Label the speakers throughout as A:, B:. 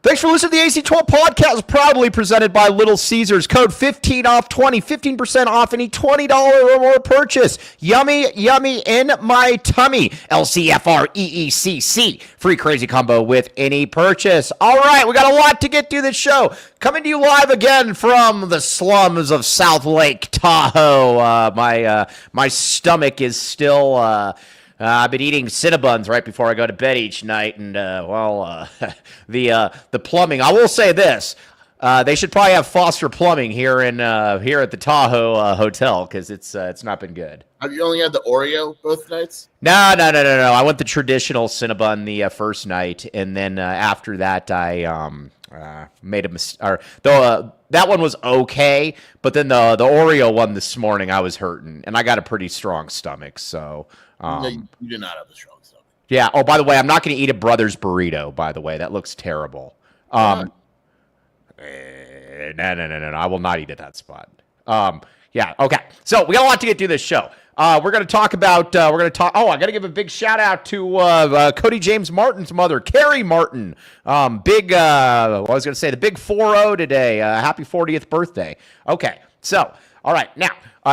A: Thanks for listening to the AC12 podcast, proudly presented by Little Caesars. Code 15 off 20, 15% off any $20 or more purchase. Yummy, yummy in my tummy. LCFREECC. Free crazy combo with any purchase. All right, we got a lot to get through this show. Coming to you live again from the slums of South Lake Tahoe. My stomach is still... I've been eating Cinnabons right before I go to bed each night, and the plumbing. I will say this: they should probably have Foster Plumbing here at the Tahoe hotel because it's not been good.
B: Have you only had the Oreo both nights?
A: No. I went the traditional Cinnabon the first night, and then after that I made a mistake. That one was okay, but then the Oreo one this morning I was hurting, and I got a pretty strong stomach, so.
B: No, you did not have a strong stomach.
A: Yeah. Oh, by the way, I'm not going to eat a Brothers burrito. By the way, that looks terrible. No. I will not eat at that spot. Yeah. Okay. So we got a lot to get through this show. We're going to talk about. Oh, I got to give a big shout out to Cody James Martin's mother, Carrie Martin. I was going to say the big 4-0 today. Happy 40th birthday. Okay. So, all right now.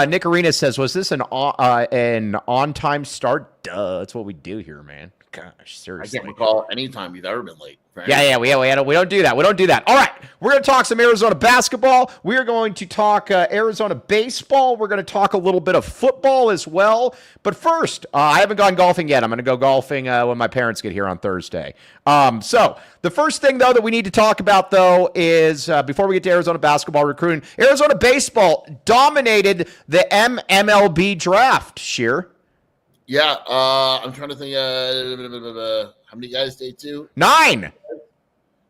A: Nick Arena says, was this an on-time start? Duh, that's what we do here, man. Gosh, seriously.
B: I can't recall any time you've ever been late. Right?
A: Yeah, we don't do that. We don't do that. All right, we're going to talk some Arizona basketball. We are going to talk Arizona baseball. We're going to talk a little bit of football as well. But first, I haven't gone golfing yet. I'm going to go golfing when my parents get here on Thursday. So the first thing, though, that we need to talk about, though, is before we get to Arizona basketball recruiting, Arizona baseball dominated the MLB draft, Sheer.
B: Yeah, I'm trying to think. How many guys day two?
A: 9.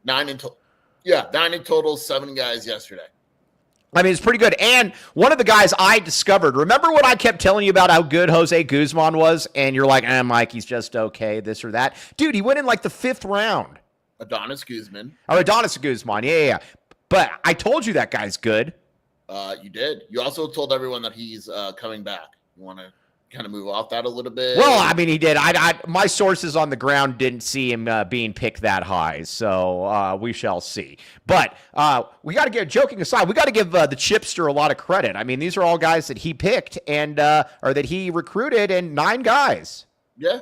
B: 9 in total. Yeah, 9 in total. 7 guys yesterday.
A: I mean, it's pretty good. And one of the guys I discovered, remember when I kept telling you about how good Jose Guzman was? And you're like, Mike, he's just okay, this or that. Dude, he went in like the 5th round.
B: Adonis Guzman.
A: Oh, Adonis Guzman. Yeah. But I told you that guy's good.
B: You did. You also told everyone that he's coming back. You want to kind of move off that a little bit?
A: Well, I mean, he did. My sources on the ground didn't see him being picked that high, so we shall see. But we got to give, joking aside, we got to give the Chipster a lot of credit. I mean, these are all guys that he picked and or that he recruited, and 9 guys.
B: Yeah.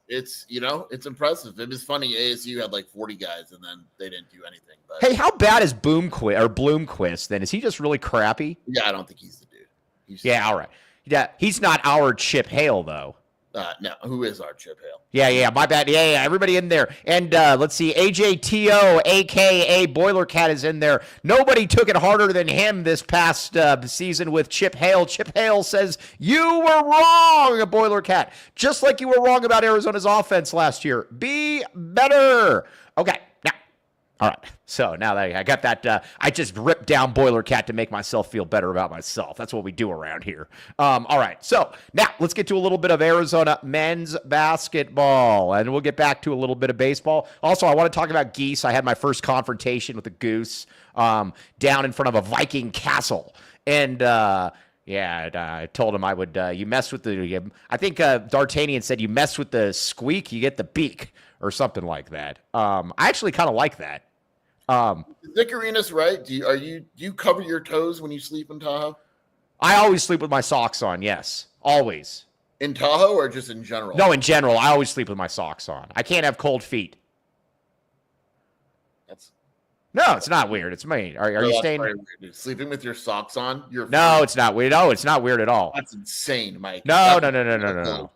A: It's
B: it's impressive. It was funny. ASU had like 40 guys, and then they didn't do anything. But
A: hey, how bad is Bloomquist? Then is he just really crappy?
B: Yeah, I don't think he's the dude.
A: All right. Yeah, he's not our Chip Hale, though.
B: No, who is our Chip Hale?
A: Yeah, my bad. Yeah, everybody in there. And let's see, AJTO, a.k.a. Boiler Cat, is in there. Nobody took it harder than him this past season with Chip Hale. Chip Hale says, you were wrong, Boiler Cat. Just like you were wrong about Arizona's offense last year. Be better. Okay, now. All right, so now that I got that, I just ripped down Boiler Cat to make myself feel better about myself. That's what we do around here. All right, so now let's get to a little bit of Arizona men's basketball, and we'll get back to a little bit of baseball. Also, I want to talk about Geese. I had my first confrontation with a Goose down in front of a Viking castle, and I told him I would, you mess with I think D'Artagnan said you mess with the squeak, you get the beak, or something like that. I actually kind of like that.
B: Nick Arenas, right? Do you cover your toes when you sleep in Tahoe?
A: I always sleep with my socks on, yes. Always.
B: In Tahoe or just in general?
A: No, in general. I always sleep with my socks on. I can't have cold feet. No, it's not weird. It's me. Are you staying?
B: Sleeping with your socks on?
A: No, it's not weird. No, it's not weird at all.
B: That's insane, Mike.
A: No.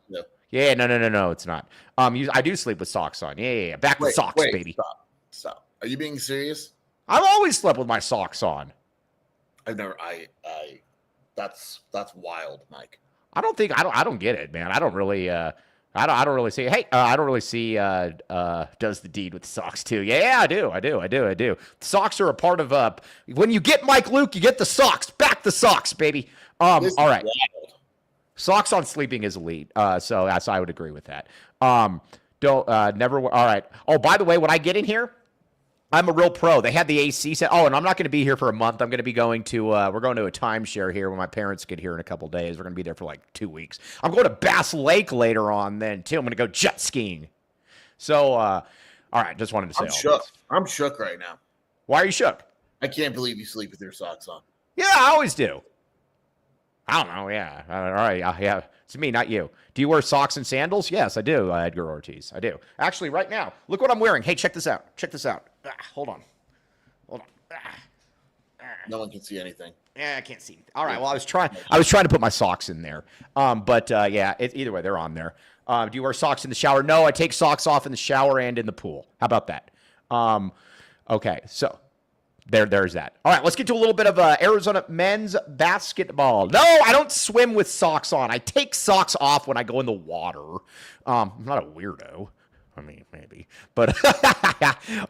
A: Yeah, no, it's not. I do sleep with socks on. Yeah. Back with socks, baby.
B: Stop. Are you being serious?
A: I've always slept with my socks on.
B: I've never. That's wild, Mike.
A: I don't get it, man. I don't really. I don't really see. Hey, I don't really see. Does the deed with socks too? Yeah, I do. Socks are a part of. When you get Mike Luke, you get the socks. Back the socks, baby. All right.
B: Wild.
A: Socks on sleeping is elite. So I would agree with that. Never. All right. Oh, by the way, when I get in here, I'm a real pro. They had the AC set. Oh, and I'm not going to be here for a month. I'm going to be going to, we're going to a timeshare here when my parents get here in a couple days. We're going to be there for like 2 weeks. I'm going to Bass Lake later on then, too. I'm going to go jet skiing. So, All right, just wanted to say
B: I'm
A: all
B: shook.
A: this.
B: I'm shook right now.
A: Why are you shook?
B: I can't believe you sleep with your socks on.
A: Yeah, I always do. I don't know. Yeah. All right. Yeah. It's me, not you. Do you wear socks and sandals? Yes, I do, Edgar Ortiz. I do. Actually, right now, look what I'm wearing. Hey, check this out. Check this out. Hold on. Hold on.
B: No one can see anything.
A: Yeah, I can't see. All right. Well, I was trying to put my socks in there. But yeah, either way, they're on there. Do you wear socks in the shower? No, I take socks off in the shower and in the pool. How about that? Okay. So there's that. All right, let's get to a little bit of Arizona men's basketball. No, I don't swim with socks on. I take socks off when I go in the water. I'm not a weirdo. I mean, maybe, but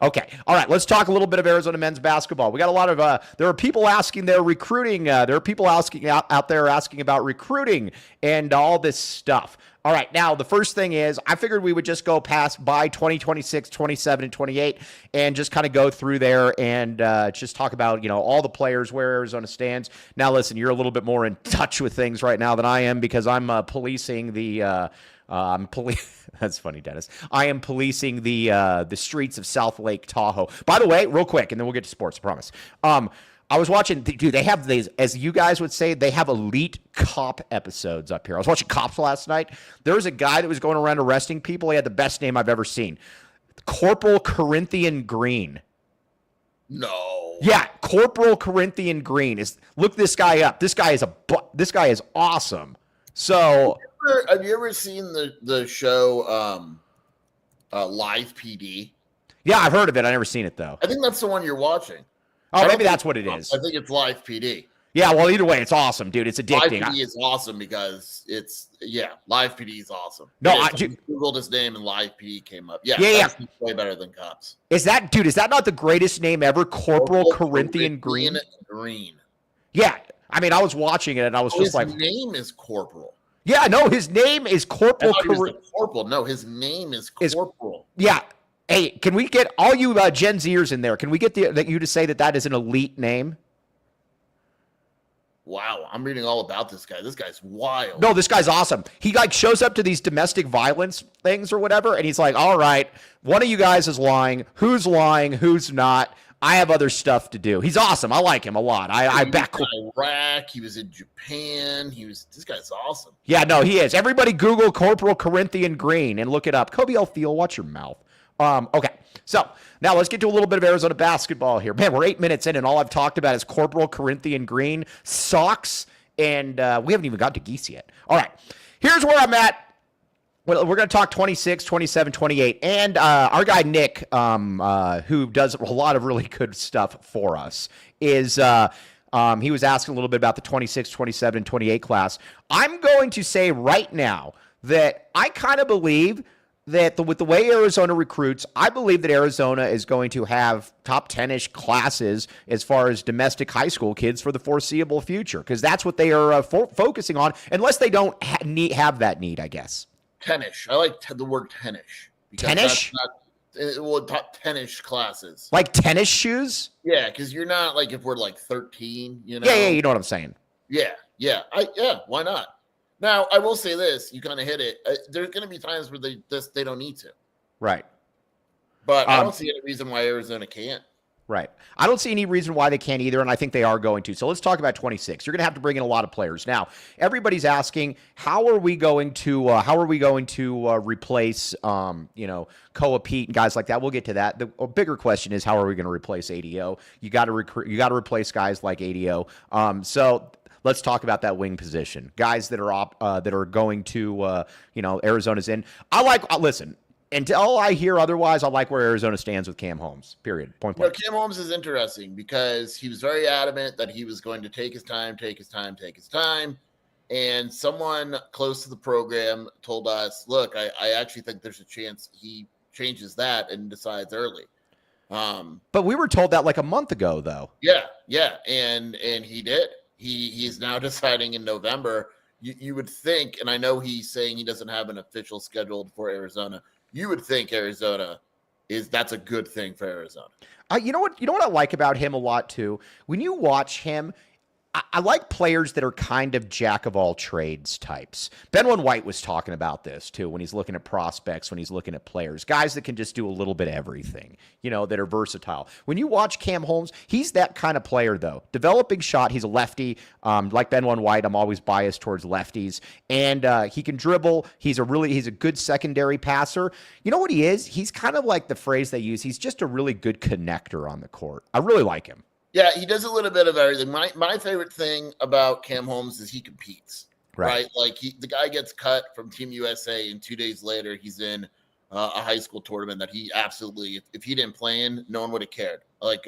A: okay. All right, let's talk a little bit of Arizona men's basketball. We got a lot of, there are people asking their recruiting. There are people asking out there asking about recruiting and all this stuff. All right, now the first thing is I figured we would just go past by 2026, 27, and 28 and just kind of go through there and just talk about, all the players, where Arizona stands. Now, listen, you're a little bit more in touch with things right now than I am because I'm policing the that's funny, Dennis. I am policing the streets of South Lake Tahoe. By the way, real quick, and then we'll get to sports, I promise. I was watching, dude, they have these, as you guys would say, they have elite cop episodes up here. I was watching Cops last night. There was a guy that was going around arresting people. He had the best name I've ever seen. Corporal Corinthian Green.
B: No.
A: Yeah, Corporal Corinthian Green. Look this guy up. This guy is awesome. So
B: have you ever seen the show Live PD?
A: Yeah, I've heard of it. I've never seen it though.
B: I think that's the one you're watching.
A: Oh, maybe that's what it is.
B: I think it's Live PD.
A: Yeah, well, either way, it's awesome, dude. It's addicting.
B: Live PD is awesome because Live PD is awesome.
A: No,
B: I Googled his name and Live PD came up. Yeah. That's way better than Cops.
A: Is that not the greatest name ever? Corporal Corinthian Green? Yeah. I mean, I was watching it and I was just like.
B: His name is Corporal.
A: Yeah, no, his name is Corporal.
B: Corporal. No, his name is Corporal.
A: Yeah. Hey, can we get all you Gen Zers in there? Can we get you to say that is an elite name?
B: Wow, I'm reading all about this guy. This guy's wild.
A: No, this guy's awesome. He shows up to these domestic violence things or whatever, and he's like, all right, one of you guys is lying. Who's lying? Who's not? I have other stuff to do. He's awesome. I like him a lot. I back
B: Iraq. He was in Japan. This guy's awesome.
A: Yeah, no, he is. Everybody Google Corporal Corinthian Green and look it up. Kobe L. Thiel, watch your mouth. Okay, so now let's get to a little bit of Arizona basketball here. Man, we're 8 minutes in, and all I've talked about is Corporal Corinthian Green, socks, and we haven't even got to Geese yet. All right, here's where I'm at. Well, we're going to talk 26, 27, 28, and our guy Nick, who does a lot of really good stuff for us, is he was asking a little bit about the 26, 27, and 28 class. I'm going to say right now that I kind of believe that with the way Arizona recruits, I believe that Arizona is going to have top 10-ish classes as far as domestic high school kids for the foreseeable future, because that's what they are focusing on, unless they don't have that need, I guess.
B: 10-ish. I like the word 10-ish.
A: 10-ish?
B: Top 10-ish classes.
A: Like tennis shoes?
B: Yeah, because you're not like if we're like 13, you know?
A: Yeah, you know what I'm saying.
B: Yeah. Why not? Now, I will say this. You kind of hit it. There's going to be times where they don't need to.
A: Right.
B: But I don't see any reason why Arizona can't.
A: Right. I don't see any reason why they can't either, and I think they are going to. So let's talk about 26. You're going to have to bring in a lot of players. Now, everybody's asking, how are we going to replace Koa Pete and guys like that? We'll get to that. The bigger question is, how are we going to replace ADO? You got to replace guys like ADO. So let's talk about that wing position. Guys that are going to Arizona's in. Listen. Until I hear otherwise, I like where Arizona stands with Cam Holmes, period. Point blank.
B: Cam Holmes is interesting because he was very adamant that he was going to take his time. And someone close to the program told us, look, I actually think there's a chance he changes that and decides early.
A: But we were told that like a month ago, though.
B: Yeah. And he did. He's now deciding in November. You would think, and I know he's saying he doesn't have an official scheduled for Arizona. You would think that's a good thing for Arizona.
A: You know what I like about him a lot too? When you watch him, I like players that are kind of jack of all trades types. Benwin White was talking about this too when he's looking at prospects, when he's looking at players, guys that can just do a little bit of everything, that are versatile. When you watch Cam Holmes, he's that kind of player though. Developing shot, he's a lefty. Like Benwin White, I'm always biased towards lefties, and he can dribble. He's a good secondary passer. You know what he is? He's kind of like the phrase they use. He's just a really good connector on the court. I really like him.
B: Yeah, he does a little bit of everything. My favorite thing about Cam Holmes is he competes, right? Like the guy gets cut from Team USA, and 2 days later he's in a high school tournament that he absolutely, if he didn't play in, no one would have cared. Like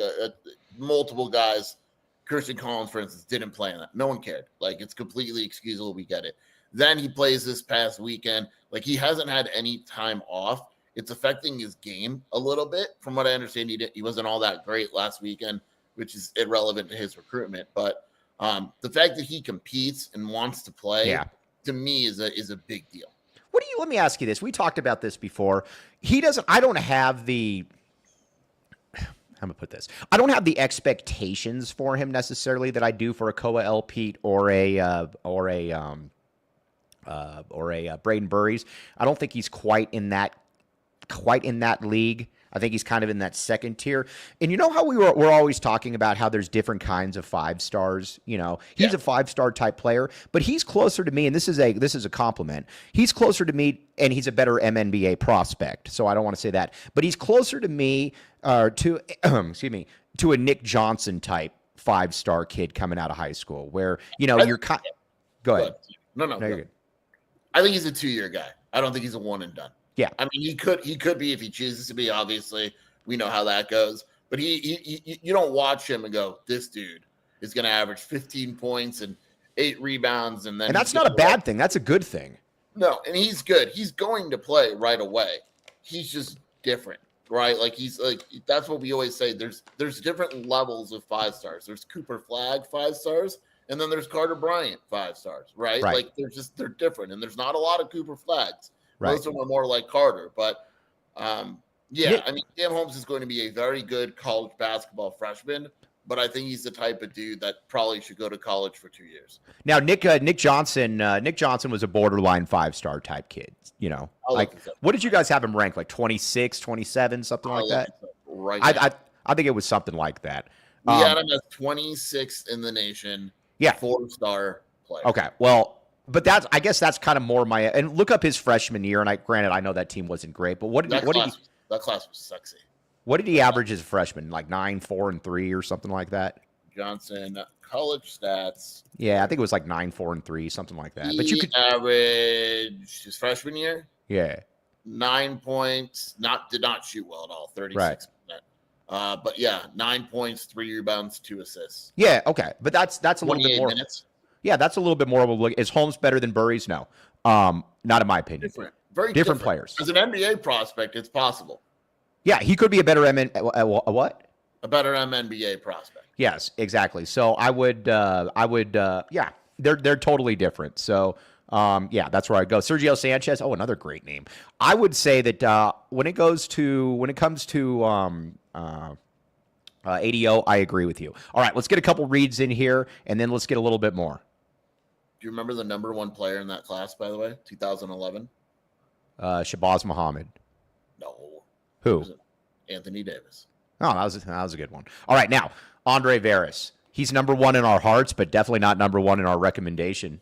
B: multiple guys, Christian Collins, for instance, didn't play in that. No one cared. Like it's completely excusable. We get it. Then he plays this past weekend. Like he hasn't had any time off. It's affecting his game a little bit. From what I understand, he wasn't all that great last weekend, which is irrelevant to his recruitment. But the fact that he competes and wants to play, to me, is a big deal.
A: Let me ask you this. We talked about this before. I don't have the, how am I put this? I don't have the expectations for him necessarily that I do for a Koa L. Pete or a Braden Burries. I don't think he's quite in that league. I think he's kind of in that second tier. And you know how we're always talking about how there's different kinds of 5 stars. He's a 5-star type player, but he's closer to me, and this is a compliment. He's closer to me, and he's a better MNBA prospect. So I don't want to say that, but he's closer to me to a Nick Johnson type 5-star kid coming out of high school, where you're go ahead.
B: No, you're good. I think he's a 2-year guy. I don't think he's a one and done.
A: Yeah,
B: I mean, he could be if he chooses to be. Obviously, we know how that goes. But you don't watch him and go, this dude is going to average 15 points and 8 rebounds, and that's
A: not a bad thing. That's a good thing.
B: No, and he's good. He's going to play right away. He's just different, right? Like that's what we always say. There's different levels of 5 stars. There's Cooper Flagg 5 stars, and then there's Carter Bryant 5 stars, right? Like they're different, and there's not a lot of Cooper Flaggs. Right. Most of them are more like Carter, but I mean, Cam Holmes is going to be a very good college basketball freshman, but I think he's the type of dude that probably should go to college for 2 years.
A: Now, Nick Johnson was a borderline 5-star type kid. What did you guys have him ranked? Like 26, 27, something like that?
B: Right.
A: I think it was something like that.
B: We had him as 26th in the nation.
A: Yeah,
B: 4-star player.
A: Okay, well. But I guess that's kind of more and look up his freshman year. And granted, I know that team wasn't great, but
B: that class was sexy.
A: What did he average as a freshman? Like 9, 4, and 3 or something like that?
B: Johnson, college stats.
A: Yeah, I think it was like 9, 4, and 3, something like that. But you could
B: average his freshman year.
A: Yeah.
B: 9 points. Did not shoot well at all. 36%. But yeah, 9 points, 3 rebounds, 2 assists.
A: Yeah. Okay. But that's a little bit more.
B: Minutes.
A: Yeah, that's a little bit more of a look. Is Holmes better than Burries? No. Not in my opinion.
B: Very different players. As an NBA prospect, it's possible.
A: Yeah, he could be a better what?
B: A better MNBA prospect.
A: Yes, exactly. So I would yeah, they're totally different. So that's where I go. Sergio Sanchez, another great name. I would say that when it comes to ADO, I agree with you. All right, let's get a couple reads in here, and then let's get a little bit more.
B: Do you remember the number 1 player in that class, by the way, 2011?
A: Shabazz Muhammad.
B: No.
A: Who?
B: Anthony Davis.
A: Oh, that was a good one. All right, now, Andre Veras. He's number 1 in our hearts, but definitely not number 1 in our recommendation.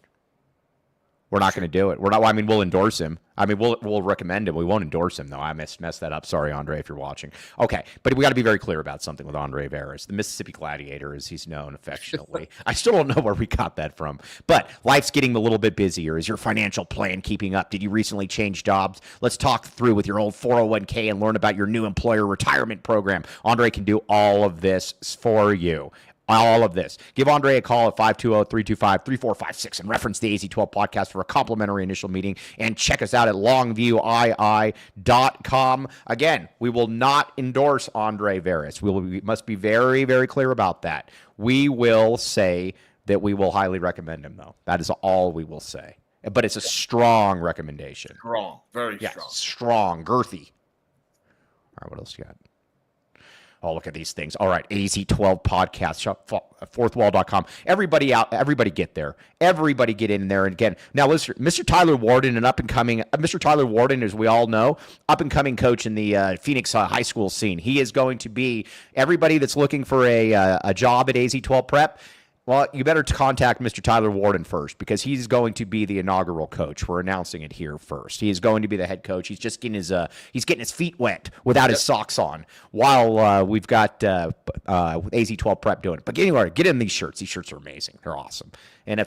A: We're not going to do it. We'll endorse him. We'll recommend him. We won't endorse him, though. I messed that up. Sorry, Andre, if you're watching. Okay, but we got to be very clear about something with Andre Veras, the Mississippi Gladiator, as he's known affectionately. I still don't know where we got that from. But life's getting a little bit busier. Is your financial plan keeping up? Did you recently change jobs? Let's talk through with your old 401k and learn about your new employer retirement program. Andre can do all of this for you. All of this. Give Andre a call at 520-325-3456 and reference the AZ12 podcast for a complimentary initial meeting, and check us out at longviewii.com. Again, we will not endorse Andre Veras. We must be very, very clear about that. We will say that we will highly recommend him, though. That is all we will say. But it's a strong recommendation.
B: Strong. Very strong.
A: Strong. Girthy. All right, what else you got? Oh, look at these things. All right, AZ12 podcast, fourthwall.com. Everybody get there. Everybody get in there. And again, now listen, Mr. Tyler Warden, Mr. Tyler Warden, as we all know, up-and-coming coach in the Phoenix high school scene. He is going to be, everybody that's looking for a job at AZ12 Prep, well, you better contact Mr. Tyler Warden first, because he's going to be the inaugural coach. We're announcing it here first. He is going to be the head coach. He's just getting his feet wet without his socks on, while we've got AZ12 Prep doing it. But anyway, get in these shirts. These shirts are amazing. They're awesome. And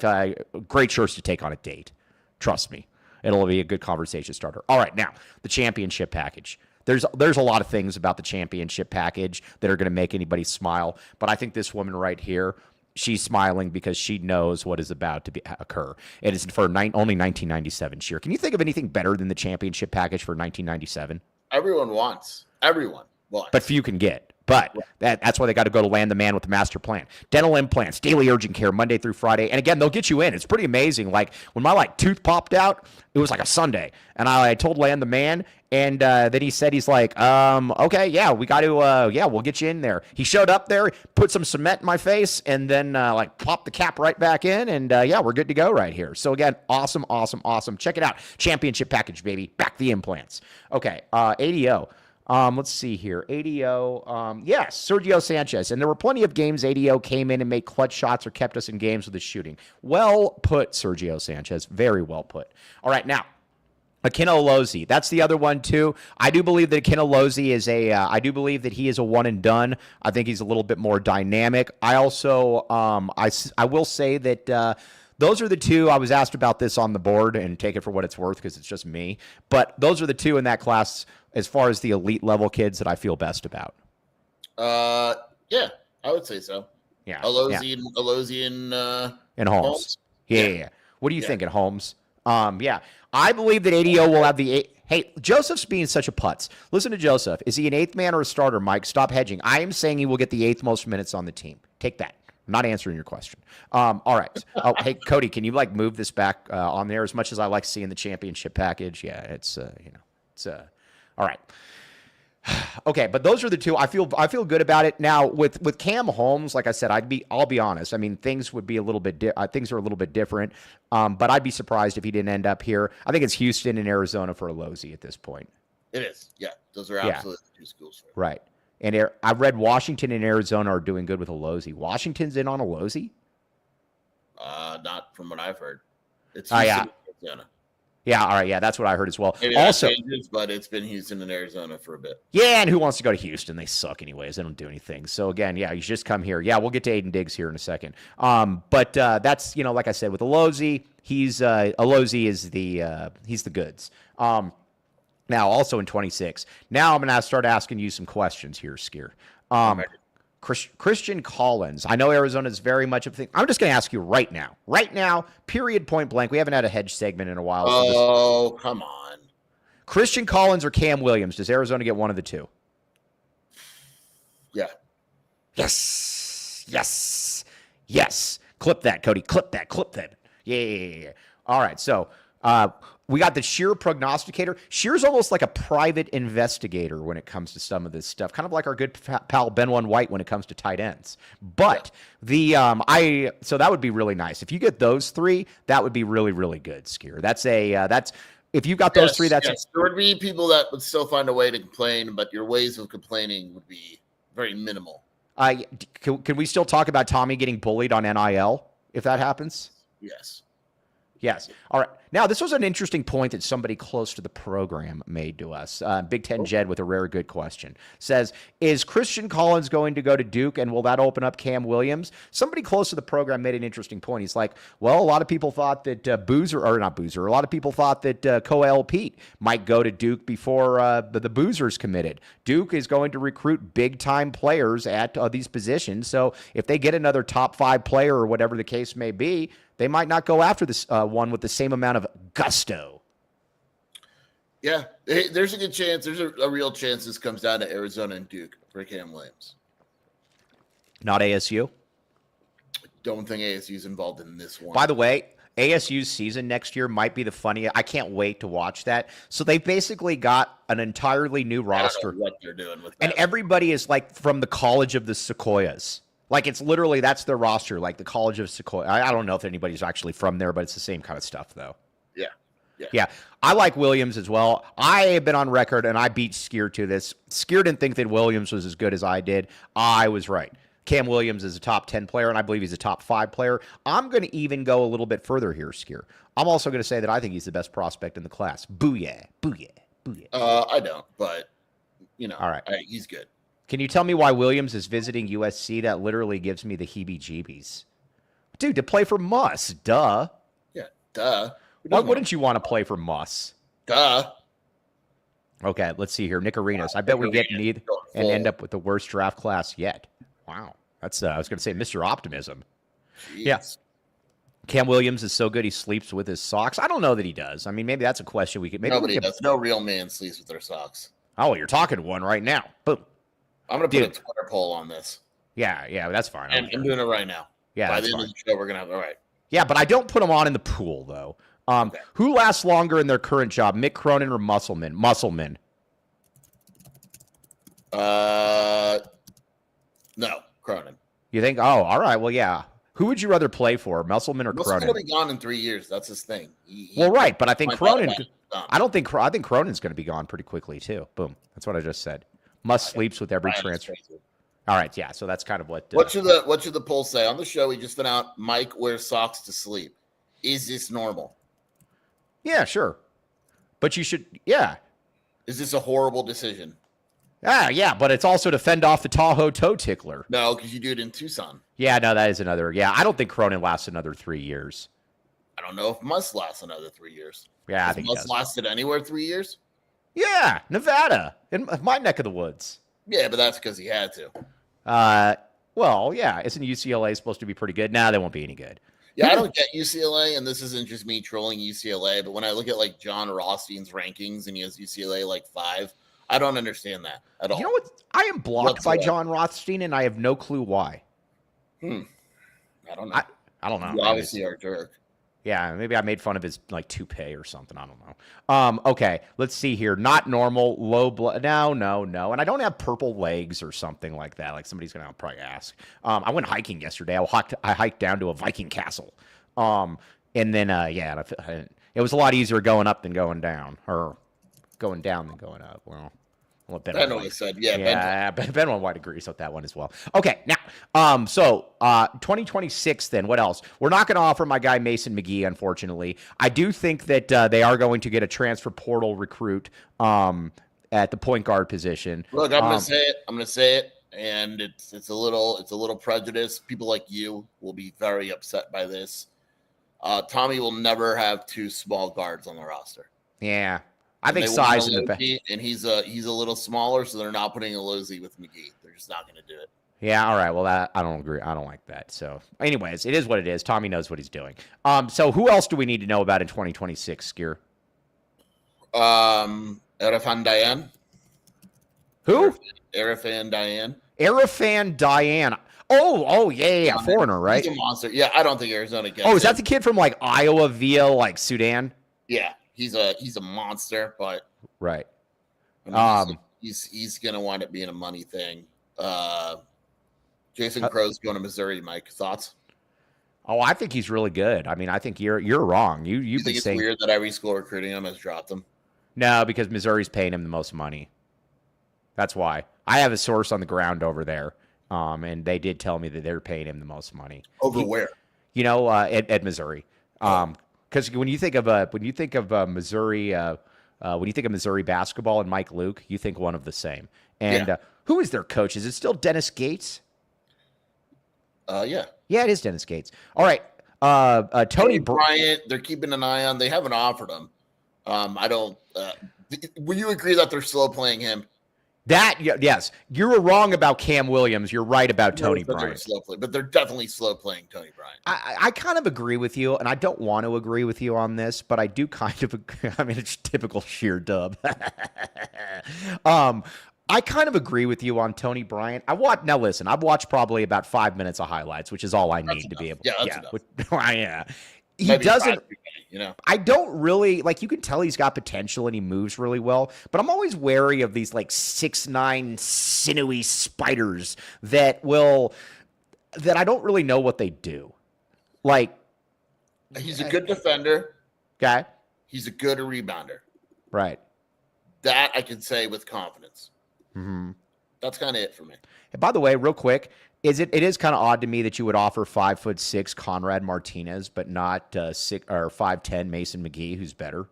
A: great shirts to take on a date. Trust me, it'll be a good conversation starter. All right, now the championship package. There's a lot of things about the championship package that are going to make anybody smile, but I think this woman right here, she's smiling because she knows what is about to occur. It is for only 1997 cheer. Can you think of anything better than the championship package for 1997?
B: Everyone wants.
A: But few can get. But that's why they got to go to Land the Man with the master plan. Dental implants, daily urgent care, Monday through Friday. And again, they'll get you in. It's pretty amazing. Like when my tooth popped out, it was like a Sunday. And I told Land the Man, and then he said, he's like, okay, yeah, we got to, we'll get you in there. He showed up there, put some cement in my face, and then popped the cap right back in. And we're good to go right here. So again, awesome. Check it out. Championship package, baby. Back the implants. Okay, ADO. Let's see here. ADO, yes, Sergio Sanchez. And there were plenty of games ADO came in and made clutch shots or kept us in games with his shooting. Well put, Sergio Sanchez. Very well put. All right, now, Akina Olozi. That's the other one, too. I do believe that Akina Olozi is I do believe that he is a one and done. I think he's a little bit more dynamic. I also, I will say that, those are the two. I was asked about this on the board, and take it for what it's worth because it's just me. But those are the two in that class as far as the elite level kids that I feel best about.
B: Yeah, I would say so.
A: Yeah,
B: Olozi
A: and Holmes. Yeah. What do you think at Holmes? Yeah, I believe that ADO will have the. Hey, Joseph's being such a putz. Listen to Joseph. Is he an eighth man or a starter, Mike? Stop hedging. I am saying he will get the eighth most minutes on the team. Take that. I'm not answering your question. All right. Oh, hey, Cody, can you move this back on there? As much as I like seeing the championship package, yeah, it's all right. Okay, but those are the two. I feel good about it. Now with Cam Holmes, like I said, I'll be honest. I mean, things would be a little bit things are a little bit different. But I'd be surprised if he didn't end up here. I think it's Houston and Arizona for Olozi at this point.
B: It is. Yeah, those are absolutely two schools for him.
A: Right. And I read Washington and Arizona are doing good with Olozi. Washington's in on Olozi?
B: Not from what I've heard. It's
A: Houston
B: and Arizona.
A: Yeah, all right, yeah, that's what I heard as well.
B: Maybe also, changes, but it's been Houston and Arizona for a bit.
A: Yeah, and who wants to go to Houston? They suck anyways. They don't do anything. So again, yeah, you should just come here. Yeah, we'll get to Aiden Diggs here in a second. But that's like I said with Olozi, Olozi is he's the goods. Now, also in 26. Now I'm going to start asking you some questions here, Skier. Christian Collins. I know Arizona is very much a thing. I'm just going to ask you right now, period, point blank. We haven't had a hedge segment in a while.
B: So come on.
A: Christian Collins or Cam Williams? Does Arizona get one of the two?
B: Yeah.
A: Yes. Clip that, Cody. Clip that. Yeah. All right. So, we got the Sheer prognosticator. Sheer's almost like a private investigator when it comes to some of this stuff, kind of like our good pal Benwan White when it comes to tight ends. But so that would be really nice if you get those three. That would be really, really good, Skier. That's if you got those three. There
B: would be people that would still find a way to complain, but your ways of complaining would be very minimal.
A: Can we still talk about Tommy getting bullied on NIL if that happens? Yes. All right. Now, this was an interesting point that somebody close to the program made to us. Big Ten Jed with a rare good question. Says, is Christian Collins going to go to Duke, and will that open up Cam Williams? Somebody close to the program made an interesting point. He's like, well, a lot of people thought that a lot of people thought that Coel Pete might go to Duke before the Boozers committed. Duke is going to recruit big-time players at these positions, so if they get another top 5 player or whatever the case may be, they might not go after this one with the same amount of gusto.
B: Yeah, there's a good chance. There's a real chance this comes down to Arizona and Duke for Cam Williams.
A: Not ASU?
B: Don't think ASU is involved in this one.
A: By the way, ASU's season next year might be the funniest. I can't wait to watch that. So they basically got an entirely new roster.
B: I don't know what they're doing with that.
A: And everybody is like from the College of the Sequoias. Like it's literally, that's their roster, like the College of Sequoia. I don't know if anybody's actually from there, but it's the same kind of stuff though. Yeah. I like Williams as well. I have been on record, and I beat Skier to this. Skier didn't think that Williams was as good as I did. I was right. Cam Williams is a top 10 player, and I believe he's a top 5 player. I'm going to even go a little bit further here, Skier. I'm also going to say that I think he's the best prospect in the class. Booyah. Booyah. Booyah.
B: I don't, but,
A: all right.
B: He's good.
A: Can you tell me why Williams is visiting USC? That literally gives me the heebie-jeebies. Dude, to play for Muss. Duh.
B: Yeah, duh.
A: Why wouldn't you want to play for Muss?
B: Duh.
A: Okay, let's see here. Nick Arenas. I bet we get neither and end up with the worst draft class yet. Wow. That's I was going to say Mr. Optimism.
B: Jeez.
A: Yeah. Cam Williams is so good he sleeps with his socks. I don't know that he does. I mean, maybe that's a question we could. Maybe
B: nobody does. No real man sleeps with their socks.
A: Oh, you're talking to one right now. Boom.
B: I'm going to put a Twitter poll on this.
A: Yeah, that's fine.
B: And I'm doing it right now.
A: Yeah,
B: by the end of the show, we're going to have it right.
A: Yeah, but I don't put them on in the pool though. Okay. Who lasts longer in their current job, Mick Cronin or Musselman? Musselman.
B: No, Cronin.
A: You think? Oh, all right. Well, yeah. Who would you rather play for, Musselman or Cronin?
B: Musselman will be gone in 3 years. That's his thing.
A: Well, right, but I think Cronin. I think Cronin's going to be gone pretty quickly too. Boom. That's what I just said. Sleeps with every transfer. All right, yeah. So that's kind of what.
B: What should the poll say on the show? We just sent out. Mike wears socks to sleep. Is this normal?
A: Yeah, sure. But you should. Yeah.
B: Is this a horrible decision?
A: Yeah, but it's also to fend off the Tahoe toe tickler.
B: No, because you do it in Tucson.
A: Yeah, no, that is another. Yeah, I don't think Cronin lasts another 3 years.
B: I don't know if Muss lasts another 3 years.
A: Yeah, I think
B: Muss lasted anywhere 3 years.
A: Yeah, Nevada, in my neck of the woods.
B: Yeah, but that's because he had to.
A: Well, yeah, isn't UCLA supposed to be pretty good? Nah, they won't be any good.
B: Yeah, I don't get UCLA, and this isn't just me trolling UCLA, but when I look at like John Rothstein's rankings and he has UCLA like 5, I don't understand that at all.
A: You know what? I am blocked by John Rothstein, and I have no clue why.
B: I don't know.
A: I don't know.
B: You obviously are a jerk.
A: Yeah, maybe I made fun of his like toupee or something. I don't know. Okay, let's see here. Not normal, low blood. No. And I don't have purple legs or something like that. Like somebody's gonna probably ask. I went hiking yesterday. I hiked down to a Viking castle. And then it was a lot easier going up than going down, or going down than going up. Well, Ben
B: always said,
A: Ben White agrees with that one as well. Okay, now, so 2026 then, what else? We're not going to offer my guy Mason McGee, unfortunately. I do think that they are going to get a transfer portal recruit at the point guard position.
B: Look, I'm going to say it, and it's a little prejudice. People like you will be very upset by this. Tommy will never have 2 small guards on the roster.
A: Yeah. I think size in the back,
B: and he's a little smaller, so they're not putting a Lozzi with McGee. They're just not going to do it.
A: Yeah, all right. Well, I don't agree. I don't like that. So, anyways, it is what it is. Tommy knows what he's doing. So who else do we need to know about in 2026, Skier?
B: Erifan Diane.
A: Who?
B: Erifan Diane.
A: Erifan Diane. Oh, yeah, foreigner, right?
B: He's a monster. Yeah, I don't think Arizona gets.
A: Oh, is that the kid from like Iowa via like Sudan?
B: Yeah. He's a monster, but
A: right.
B: I mean, he's gonna wind up being a money thing. Jason Crow's going to Missouri. Mike, thoughts?
A: Oh, I think he's really good. I mean, I think you're wrong. You
B: think it's weird that every school recruiting him has dropped him?
A: No, because Missouri's paying him the most money. That's why. I have a source on the ground over there, and they did tell me that they're paying him the most money.
B: Over where?
A: You know, at Missouri. Because when you think of Missouri, when you think of Missouri basketball and Mike Luke, you think one of the same. And who is their coach? Is it still Dennis Gates?
B: Yeah,
A: it is Dennis Gates. All right, Tony
B: Bryant. They're keeping an eye on. They haven't offered him. I don't. Will you agree that they're slow playing him?
A: Yes, you were wrong about Cam Williams. You're right about Tony Bryant.
B: But they're definitely slow playing Tony Bryant.
A: I kind of agree with you, and I don't want to agree with you on this, but I do kind of. I mean, it's typical sheer dub. I kind of agree with you on Tony Bryant. Now listen, I've watched probably about 5 minutes of highlights, which is all I need to be able.
B: Yeah, that's enough.
A: Yeah. he
B: Maybe
A: doesn't.
B: 5 too many, you know.
A: I don't really like. You can tell he's got potential and he moves really well, but I'm always wary of these like 6'9" sinewy spiders that I don't really know what they do. Like,
B: He's a good defender.
A: okay,
B: He's a good rebounder.
A: right.
B: That I can say with confidence.
A: Mm-hmm.
B: That's kind of it for me.
A: And by the way, real quick, it is kind of odd to me that you would offer 5'6" Conrad Martinez, but not 5'10" Mason McGee, who's better.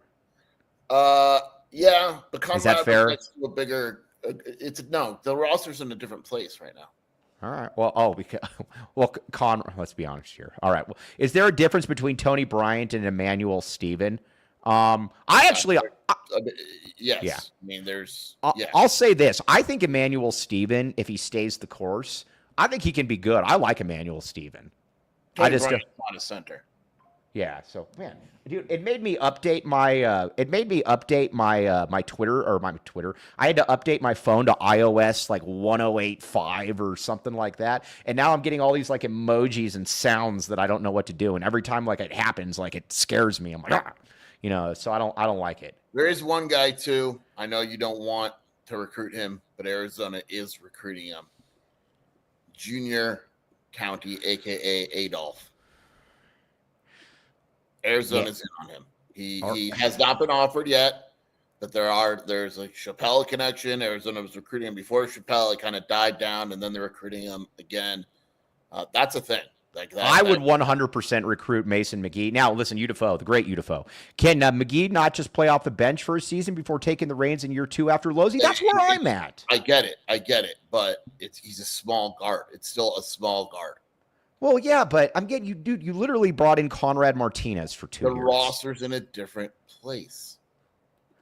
B: Yeah, but Conrad
A: Is that fair?
B: next to a bigger. The roster's in a different place right now.
A: All right. Let's be honest here. All right. Well, is there a difference between Tony Bryant and Emmanuel Steven? Yes.
B: Yeah.
A: I
B: mean, there's.
A: I'll say this. I think Emmanuel Steven, if he stays the course, I think he can be good. I like Emmanuel Steven.
B: Bryant's not a center.
A: Yeah. So, man, dude, it made me update my. My Twitter or my Twitter. I had to update my phone to iOS like 108.5 or something like that, and now I'm getting all these like emojis and sounds that I don't know what to do. And every time like it happens, like it scares me. I'm like, so I don't like it.
B: There is one guy too. I know you don't want to recruit him, but Arizona is recruiting him. Junior County, aka Adolph. Arizona's in on him. He has not been offered yet, but there's a Chappelle connection. Arizona was recruiting him before Chappelle. It kind of died down, and then they're recruiting him again. That's a thing.
A: I would 100% recruit Mason McGee. Now, listen, Udafo, the great Udafo. Can McGee not just play off the bench for a season before taking the reins in year 2 after Losey? That's where I'm at.
B: I get it, but he's a small guard. It's still a small guard.
A: Well, yeah, but I'm getting you, dude. You literally brought in Conrad Martinez for 2 years.
B: The roster's in a different place.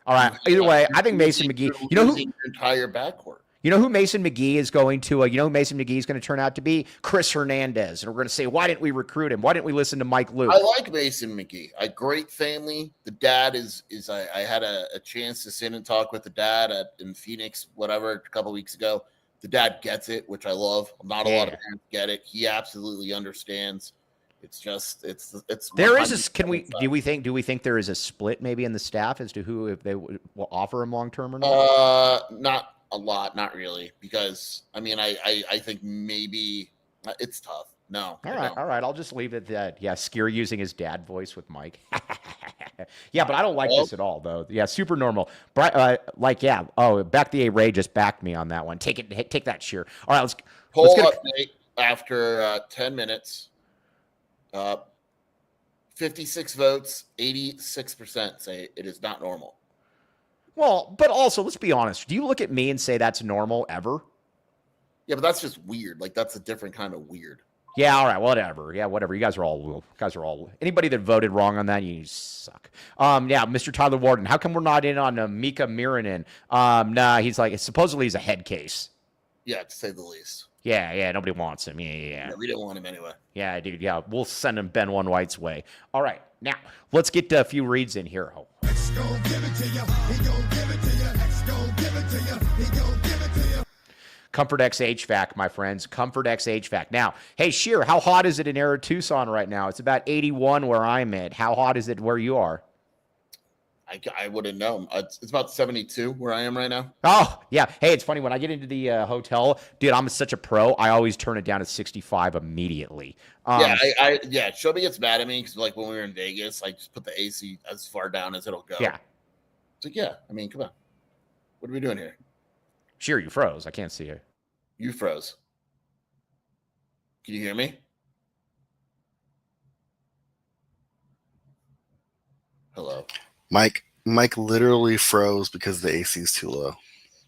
A: All right. Either way, I think Mason McGee. You know who?
B: Your entire backcourt.
A: You know who Mason McGee is going to? You know who Mason McGee is going to turn out to be? Chris Hernandez. And we're going to say, why didn't we recruit him? Why didn't we listen to Mike Luke?
B: I like Mason McGee. A great family. The dad is. I had a chance to sit and talk with the dad in Phoenix, whatever, a couple weeks ago. The dad gets it, which I love. Not a lot of parents get it. He absolutely understands. It's just it's.
A: There is a. Do we think there is a split maybe in the staff as to who if they will offer him long term or not?
B: Not a lot, not really, because I mean, I think maybe it's tough. No.
A: All right. I'll just leave it at that. Yeah, Skier using his dad voice with Mike. Yeah, but I don't like this at all, though. Yeah, super normal. Back the A-Ray just backed me on that one. Take that, Sheer. All right, let's
B: update after 10 minutes. 56 votes, 86% say it is not normal.
A: Well, but also, let's be honest. Do you look at me and say that's normal ever?
B: Yeah, but that's just weird. Like, that's a different kind of weird.
A: Yeah, all right, whatever. Yeah, whatever. You guys are all anybody that voted wrong on that, you suck. Yeah, Mr. Tyler Warden. How come we're not in on Mika Mirinen? Nah, he's like supposedly he's a head case.
B: Yeah, to say the least.
A: Yeah, nobody wants him. Yeah.
B: We didn't want him anyway.
A: Yeah, dude. Yeah, we'll send him Ben One White's way. All right, now let's get a few reads in here.
C: X gon' give it to you. He gon' give it to you. X gon' give it to you. He gon' give it to you.
A: Comfort X HVAC, my friends. Comfort X HVAC. Now, hey, Sheer, how hot is it in Air Tucson right now? It's about 81 where I'm at. How hot is it where you are?
B: I wouldn't know. It's about 72 where I am right now.
A: Oh, yeah. Hey, it's funny. When I get into the hotel, dude, I'm such a pro. I always turn it down to 65 immediately.
B: Yeah, Shelby gets mad at me because, like, when we were in Vegas, I just put the AC as far down as it'll go.
A: Yeah.
B: It's like, yeah, I mean, come on. What are we doing here?
A: Sheer, you froze. I can't see you.
B: You froze. Can you hear me? Hello.
D: Mike literally froze because the AC is too low.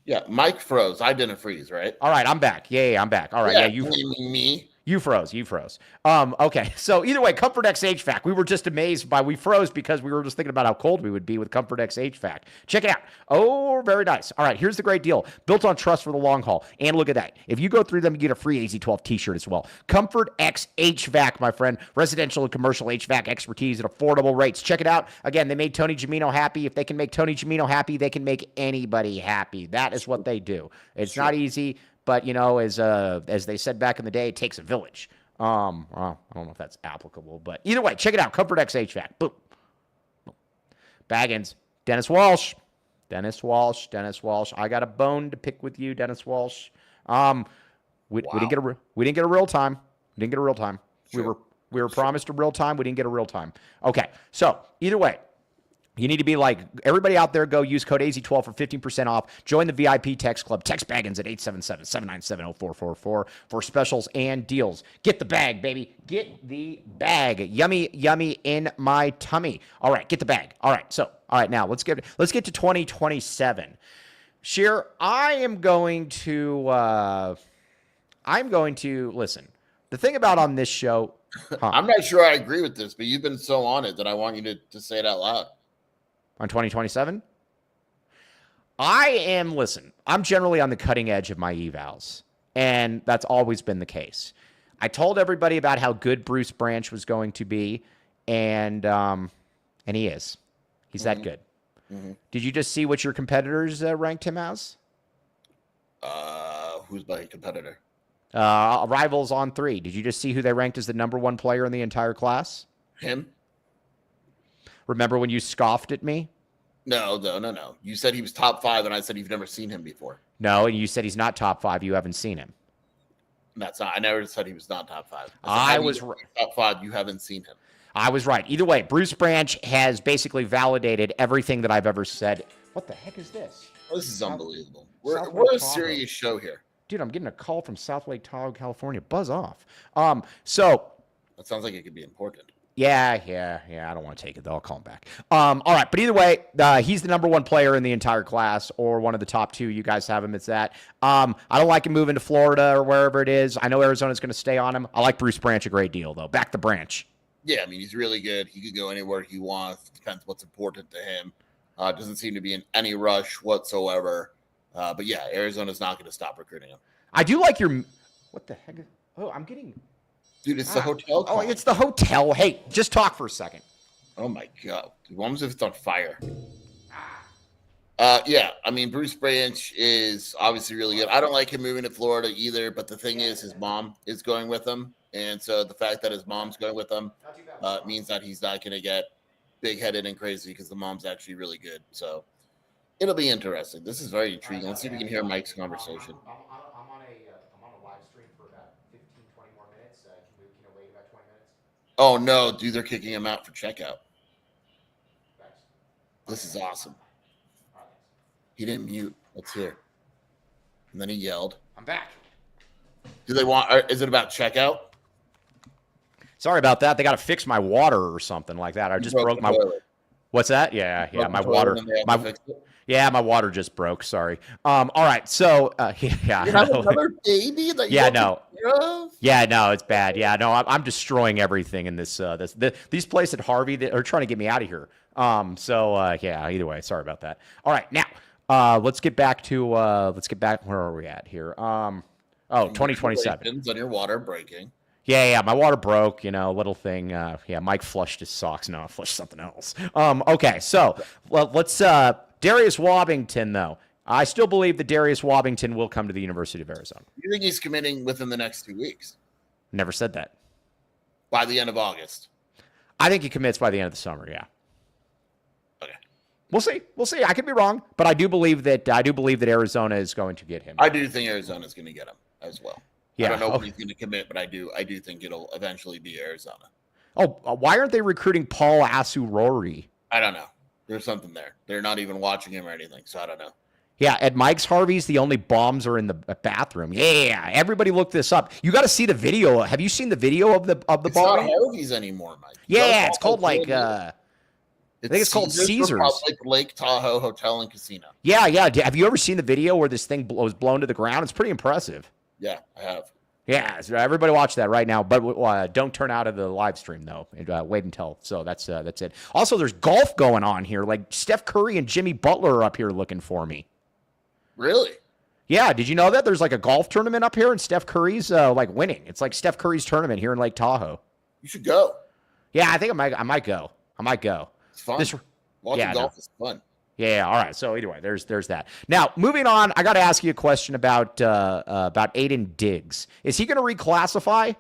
B: Yeah, Mike froze. I didn't freeze, right?
A: All right, I'm back. Yeah, I'm back. All right, yeah, you
B: me.
A: You froze. Okay. So either way, Comfort X HVAC. We were just amazed we froze because we were just thinking about how cold we would be with Comfort X HVAC. Check it out. Oh, very nice. All right. Here's the great deal. Built on trust for the long haul. And look at that. If you go through them, you get a free AZ12 t-shirt as well. Comfort X HVAC, my friend. Residential and commercial HVAC expertise at affordable rates. Check it out. Again, they made Tony Gimino happy. If they can make Tony Gimino happy, they can make anybody happy. That is what they do. It's not easy. But, as they said back in the day, it takes a village. Well, I don't know if that's applicable, but either way, check it out. Comfort X HVAC. Boom. Baggins. Dennis Walsh. I got a bone to pick with you, Dennis Walsh. We didn't get a real time.
B: Sure.
A: We were promised a real time. We didn't get a real time. Okay. So either way, you need to be like everybody out there. Go use code AZ12 for 15% off. Join the VIP text club. Text Baggins at 877-797-0444 for specials and deals. Get the bag, baby. Get the bag. Yummy, yummy in my tummy. All right, get the bag. All right, now let's get to 2027. Sheer, I'm going to listen. The thing about on this show,
B: I'm not sure I agree with this, but you've been so on it that I want you to say it out loud.
A: On 2027? I'm generally on the cutting edge of my evals, and that's always been the case. I told everybody about how good Bruce Branch was going to be, and he is. He's that good. Mm-hmm. Did you just see what your competitors ranked him as?
B: Who's my competitor?
A: Rivals on 3. Did you just see who they ranked as the number 1 player in the entire class?
B: Him?
A: Remember when you scoffed at me?
B: No. You said he was top 5, and I said you've never seen him before.
A: No, and you said he's not top 5. You haven't seen him.
B: That's not. I never said he was not top 5.
A: I was right.
B: Top 5. You haven't seen him.
A: I was right. Either way, Bruce Branch has basically validated everything that I've ever said. What the heck is this?
B: Oh, this is unbelievable.
A: South
B: We're a
A: Lake
B: serious show here.
A: Dude, I'm getting a call from South Lake Tahoe, California. Buzz off. So
B: that sounds like it could be important.
A: Yeah. I don't want to take it, though. I'll call him back. All right. But either way, he's the number 1 player in the entire class, or one of the top 2. You guys have him. It's that. I don't like him moving to Florida or wherever it is. I know Arizona's going to stay on him. I like Bruce Branch a great deal, though. Back the Branch.
B: Yeah, I mean, he's really good. He could go anywhere he wants. Depends what's important to him. Doesn't seem to be in any rush whatsoever. But yeah, Arizona's not going to stop recruiting him.
A: I do like your. What the heck? Oh, I'm getting.
B: Dude, it's the hotel call.
A: Oh, it's the hotel. Hey, just talk for a second.
B: Oh my God. Dude, what if it's on fire? Yeah, I mean, Bruce Branch is obviously really good. I don't like him moving to Florida either, but the thing is, his mom is going with him. And so the fact that his mom's going with him means that he's not going to get big-headed and crazy because the mom's actually really good. So it'll be interesting. This is very intriguing. Let's see if we can hear Mike's conversation.
A: I'm on a live stream for about 15, 20 more minutes. Can I wait about 20 minutes?
B: Oh, no, dude, they're kicking him out for checkout. This is awesome. He didn't mute. Let's hear. And then he yelled.
A: I'm back.
B: Do they want, is it about checkout?
A: Sorry about that. They got to fix my water or something like that. I just broke my.
B: Toilet.
A: What's that? Yeah. My water. My water just broke. Sorry. All right. So, yeah.
B: You have another baby that you
A: no, it's bad. Yeah, no, I'm destroying everything in this. These places at Harvey that are trying to get me out of here. Yeah. Either way, sorry about that. All right, now, let's get back. Where are we at here? 2027.
B: On your water breaking.
A: Yeah, my water broke, little thing. Mike flushed his socks. No, I flushed something else. Okay, so let's Darius Wobbington, though. I still believe that Darius Wobbington will come to the University of Arizona.
B: You think he's committing within the next 2 weeks?
A: Never said that.
B: By the end of August?
A: I think he commits by the end of the summer, yeah.
B: Okay.
A: We'll see. I could be wrong, but I do believe that Arizona is going to get him.
B: I do think Arizona is going to get him as well.
A: Yeah.
B: I don't know when he's going to commit, but I do think it'll eventually be Arizona.
A: Oh, why aren't they recruiting Paul Asurori?
B: I don't know. There's something there. They're not even watching him or anything, so I don't know.
A: Yeah, at Mike's Harvey's, the only bombs are in the bathroom. Yeah, everybody look this up. You got to see the video. Have you seen the video of the bomb?
B: It's not Harvey's anymore, Mike.
A: Yeah, it's called like I think it's called Caesar's
B: Republic Lake Tahoe Hotel and Casino.
A: Yeah. Have you ever seen the video where this thing was blown to the ground? It's pretty impressive.
B: Yeah, I have.
A: Yeah, so everybody watch that right now. But don't turn out of the live stream though. Wait until. So that's it. Also, there's golf going on here. Like Steph Curry and Jimmy Butler are up here looking for me.
B: Really?
A: Yeah. Did you know that there's like a golf tournament up here and Steph Curry's like winning? It's like Steph Curry's tournament here in Lake Tahoe.
B: You should go.
A: Yeah, I think I might go.
B: It's fun. Watching golf is fun.
A: Yeah. All right. So either way, there's that. Now, moving on, I got to ask you a question about Aiden Diggs. Is he going to reclassify?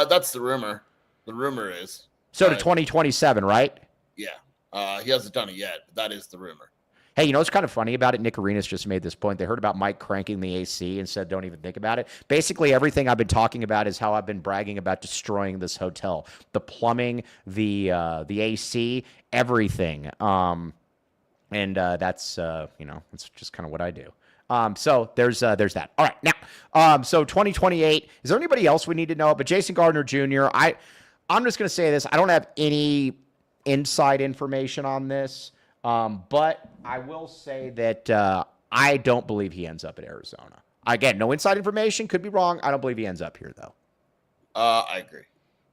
B: That's the rumor. The rumor is.
A: So to 2027, right?
B: Yeah. He hasn't done it yet, but that is the rumor.
A: Hey, you know what's kind of funny about it? Nick Arenas just made this point. They heard about Mike cranking the AC and said, don't even think about it. Basically, everything I've been talking about is how I've been bragging about destroying this hotel. The plumbing, the AC, everything. And that's, it's just kind of what I do. So there's that. All right. Now, so 2028, is there anybody else we need to know? But Jason Gardner Jr., I'm just going to say this. I don't have any inside information on this. But I will say that I don't believe he ends up at Arizona. Again, no inside information. Could be wrong. I don't believe he ends up here, though.
B: I agree.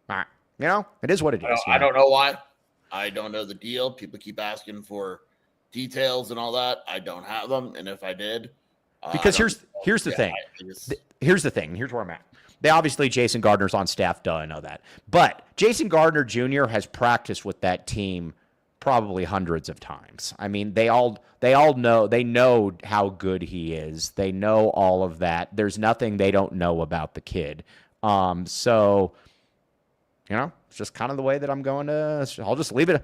A: All right. You know, it is what it is.
B: I don't know why. I don't know the deal. People keep asking for details and all that. I don't have them. And if I did.
A: Because here's the thing. Here's the thing. Here's where I'm at. They obviously, Jason Gardner's on staff. Duh, I know that. But Jason Gardner Jr. has practiced with that team probably hundreds of times. I mean, they all know how good he is. They know all of that. There's nothing they don't know about the kid. So, it's just kind of the way that I'm going to. I'll just leave it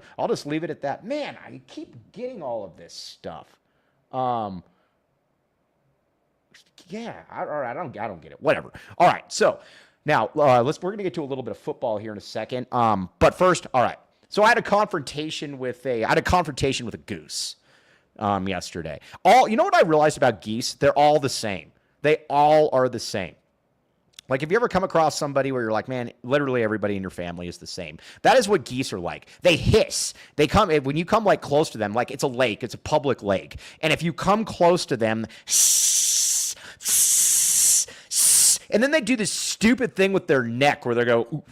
A: at that. Man, I keep getting all of this stuff. Yeah, I don't get it. Whatever. All right, so now we're gonna get to a little bit of football here in a second. But first, all right. So I had a confrontation with a goose yesterday. You know what I realized about geese? They're all the same. They all are the same. Like, have you ever come across somebody where you're like, man, literally everybody in your family is the same? That is what geese are like. They hiss. When you come like close to them, like it's a lake, it's a public lake. And if you come close to them, and then they do this stupid thing with their neck where they go,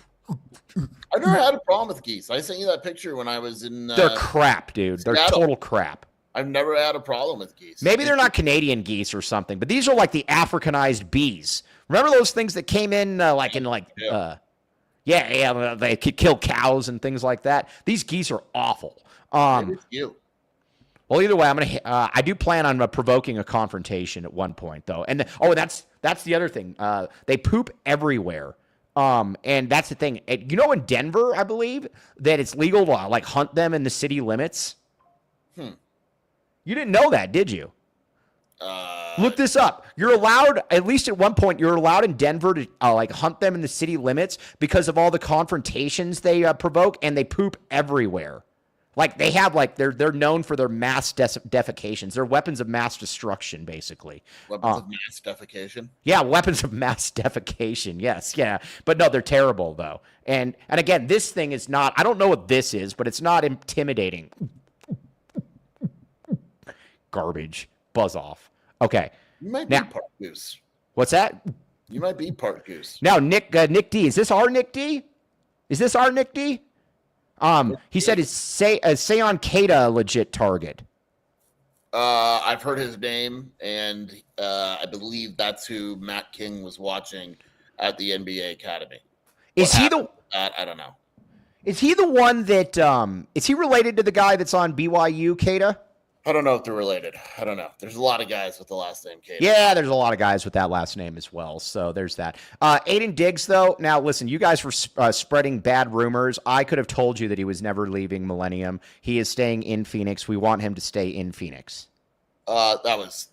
B: I've never had a problem with geese. I sent you that picture when I was in.
A: They're crap, dude. They're total crap.
B: I've never had a problem with geese.
A: Maybe they're not Canadian geese or something, but these are like the Africanized bees. Remember those things that came in they could kill cows and things like that. These geese are awful.
B: You.
A: Well, either way, I do plan on provoking a confrontation at one point, though. And that's the other thing. They poop everywhere. And that's the thing. In Denver, I believe that it's legal to like hunt them in the city limits. You didn't know that, did you? Look this up. You're allowed, at least at one point, you're allowed in Denver to like hunt them in the city limits because of all the confrontations they provoke, and they poop everywhere. Like they have, like they're known for their mass defecations. They're weapons of mass destruction, basically.
B: Weapons of mass defecation.
A: Yeah, weapons of mass defecation. Yes, yeah, but no, they're terrible though. And again, this thing is not. I don't know what this is, but it's not intimidating. Garbage. Buzz off. Okay.
B: You might be part goose.
A: What's that?
B: You might be part goose.
A: Now, Nick D. Is this our Nick D? He said, is Seon Keita a legit target?
B: I've heard his name, and I believe that's who Matt King was watching at the NBA Academy. I don't know.
A: Is he the one that is he related to the guy that's on BYU, Keita?
B: I don't know if they're related. I don't know. There's a lot of guys with the last name Keita.
A: Yeah, there's a lot of guys with that last name as well. So there's that. Aiden Diggs, though. Now, listen, you guys were spreading bad rumors. I could have told you that he was never leaving Millennium. He is staying in Phoenix. We want him to stay in Phoenix.
B: That was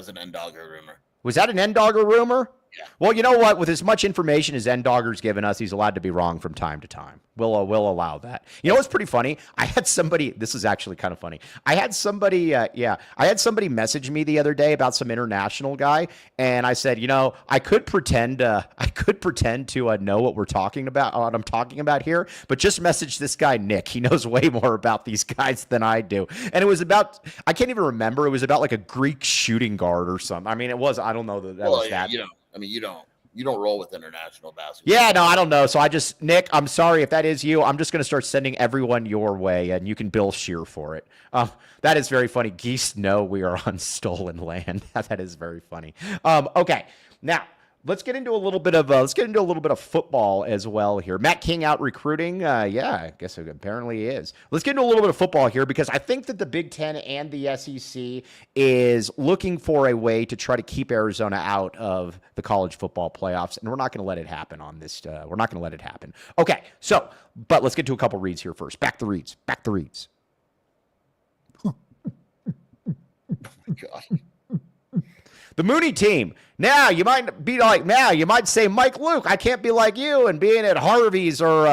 B: an N-Dogger rumor.
A: Was that an N-Dogger rumor?
B: Yeah.
A: Well, you know what? With as much information as N-Dogger's given us, he's allowed to be wrong from time to time. We'll allow that. You know what's pretty funny? I had somebody. This is actually kind of funny. I had somebody message me the other day about some international guy, and I said, I could pretend to know what we're talking about. What I'm talking about here, but just message this guy Nick. He knows way more about these guys than I do. And it was about. I can't even remember. It was about like a Greek shooting guard or something. I mean, it was. I don't know that was that.
B: You don't roll with international basketball.
A: Yeah, no, I don't know. So Nick, I'm sorry if that is you. I'm just going to start sending everyone your way, and you can bill Shear for it. That is very funny. Geese know we are on stolen land. That is very funny. Okay, now Let's get into a little bit of football as well here. Matt King out recruiting. Yeah, I guess it apparently is. Let's get into a little bit of football here because I think that the Big Ten and the SEC is looking for a way to try to keep Arizona out of the college football playoffs, and we're not going to let it happen on this. We're not going to let it happen. Okay, but let's get to a couple reads here first. Back the reads.
B: God.
A: The Mooney team. Now, you might say, Mike Luke, I can't be like you and being at Harvey's or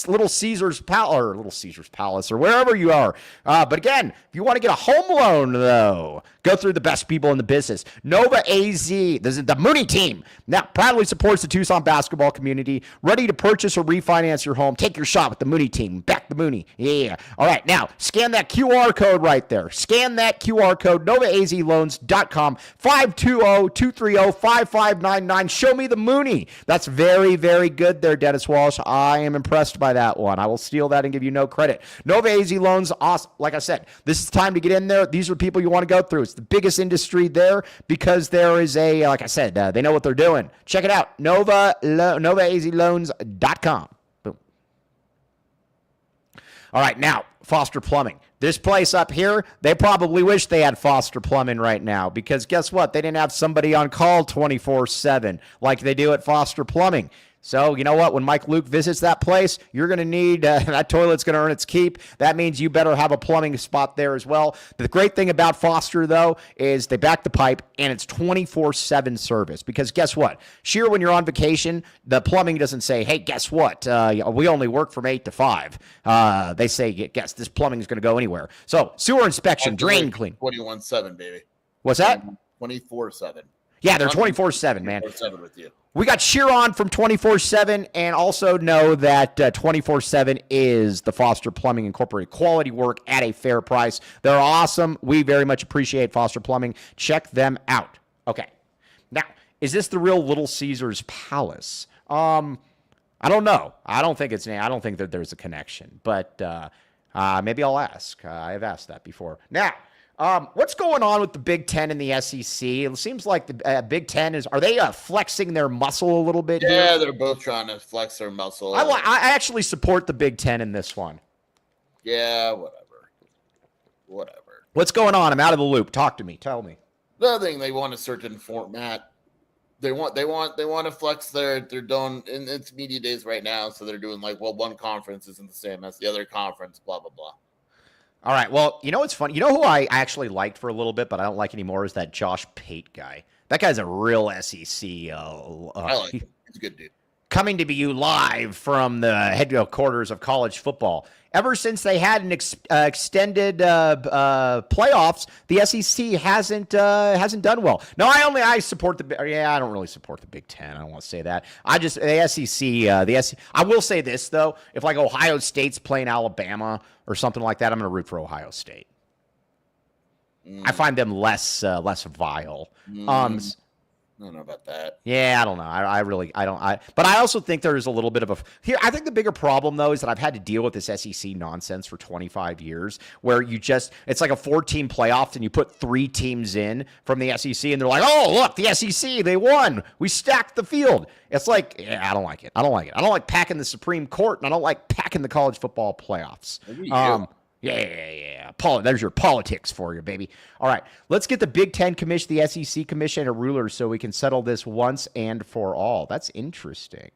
A: Little Caesar's Palace or wherever you are. But again, if you want to get a home loan, though, go through the best people in the business. Nova AZ, this is the Mooney team. Now, proudly supports the Tucson basketball community. Ready to purchase or refinance your home. Take your shot with the Mooney team. Back the Mooney. Yeah. All right, now, scan that QR code right there. Scan that QR code, NovaAZLoans.com, 520-230-5599. Show me the Mooney. That's very, very good there, Dennis Walsh. I am impressed by that one. I will steal that and give you no credit. Nova AZ Loans, awesome. Like I said, this is time to get in there. These are people you want to go through. It's the biggest industry there because there is like I said, they know what they're doing. Check it out. NovaAZLoans.com. Boom. All right, now, Foster Plumbing. This place up here, they probably wish they had Foster Plumbing right now because guess what? They didn't have somebody on call 24/7 like they do at Foster Plumbing. So, you know what? When Mike Luke visits that place, you're going to need that toilet's going to earn its keep. That means you better have a plumbing spot there as well. The great thing about Foster, though, is they back the pipe, and it's 24/7 service. Because guess what? Sure, when you're on vacation, the plumbing doesn't say, hey, guess what? We only work from 8 to 5. They say, guess this plumbing is going to go anywhere. So, sewer inspection, drain clean.
B: 21/7, baby.
A: What's that?
B: 24/7.
A: Yeah, they're 24/7, man.
B: 24/7 with you.
A: We got Sheeron from 24/7, and also know that 24/7 is the Foster Plumbing Incorporated. Quality work at a fair price. They're awesome. We very much appreciate Foster Plumbing. Check them out. Okay. Now, is this the real Little Caesar's Palace? I don't know. I don't think that there's a connection, but maybe I'll ask. I've asked that before. Now, what's going on with the Big Ten and the SEC? It seems like the Big Ten are they flexing their muscle a little bit?
B: Yeah,
A: here?
B: they're both trying to flex their muscle.
A: I actually support the Big Ten in this one.
B: Yeah, whatever.
A: What's going on? I'm out of the loop. Talk to me. Tell me.
B: Nothing. They want a certain format. They want to flex they're doing in its media days right now, so they're doing one conference isn't the same as the other conference, blah blah blah.
A: All right. Well, you know what's funny? You know who I actually liked for a little bit, but I don't like anymore is that Josh Pate guy. That guy's a real SEC.
B: I like him. He's a good dude.
A: Coming to you live from the headquarters of college football. Ever since they had an extended playoffs, the SEC hasn't done well. No, I support I don't really support the Big Ten. I don't want to say that. The SEC. I will say this though: if like Ohio State's playing Alabama or something like that, I'm going to root for Ohio State. I find them less vile.
B: I don't know about that.
A: Yeah, I don't know. But I also think there is a little bit of I think the bigger problem though is that I've had to deal with this SEC nonsense for 25 years where it's like a 4-team playoff and you put 3 teams in from the SEC and they're like, oh, look, the SEC, they won. We stacked the field. It's like, yeah, I don't like it. I don't like packing the Supreme Court and I don't like packing the college football playoffs. Yeah. There's your politics for you, baby. All right, let's get the Big Ten commission, the SEC commission, a ruler so we can settle this once and for all. That's interesting.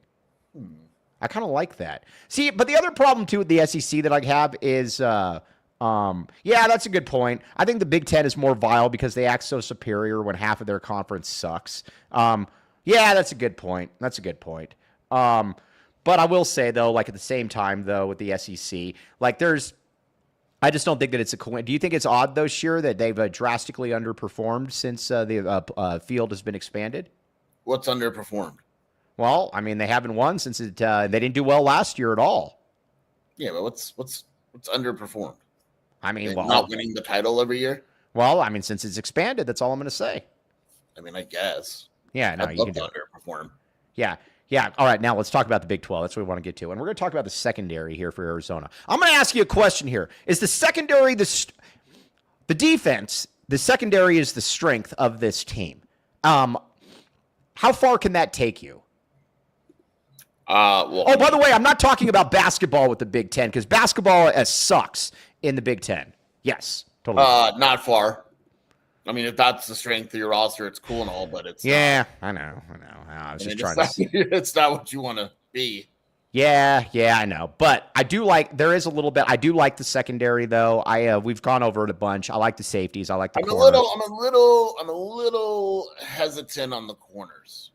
A: I kind of like that. See, but the other problem, too, with the SEC that I have is, yeah, that's a good point. I think the Big Ten is more vile because they act so superior when half of their conference sucks. Yeah, that's a good point. But I will say, though, like at the same time, though, with the SEC, like I just don't think that it's a coincidence. Do you think it's odd, though, Sheer, that they've drastically underperformed since the field has been expanded?
B: What's underperformed?
A: Well, I mean, they haven't won since they didn't do well last year at all.
B: Yeah, but what's underperformed?
A: I mean,
B: not winning the title every year?
A: Well, I mean, since it's expanded, that's all I'm going to say.
B: I mean, I guess.
A: Yeah, no,
B: I'd love to underperform.
A: Yeah. All right, now let's talk about the Big 12. That's what we want to get to. And we're going to talk about the secondary here for Arizona. I'm going to ask you a question here. Is the secondary the defense, the secondary is the strength of this team? How far can that take you?
B: Well,
A: Oh, by the way, I'm not talking about basketball with the Big Ten because basketball sucks in the Big Ten. Yes, totally.
B: not far. I mean, if that's the strength of your roster, it's cool and all, but it's
A: not. I know. I was just trying to.
B: It's not what you want to be.
A: Yeah, I know. But I do like. There is a little bit. I do like the secondary though. We've gone over it a bunch. I like the safeties. I like the corners.
B: I'm a little hesitant on the corners.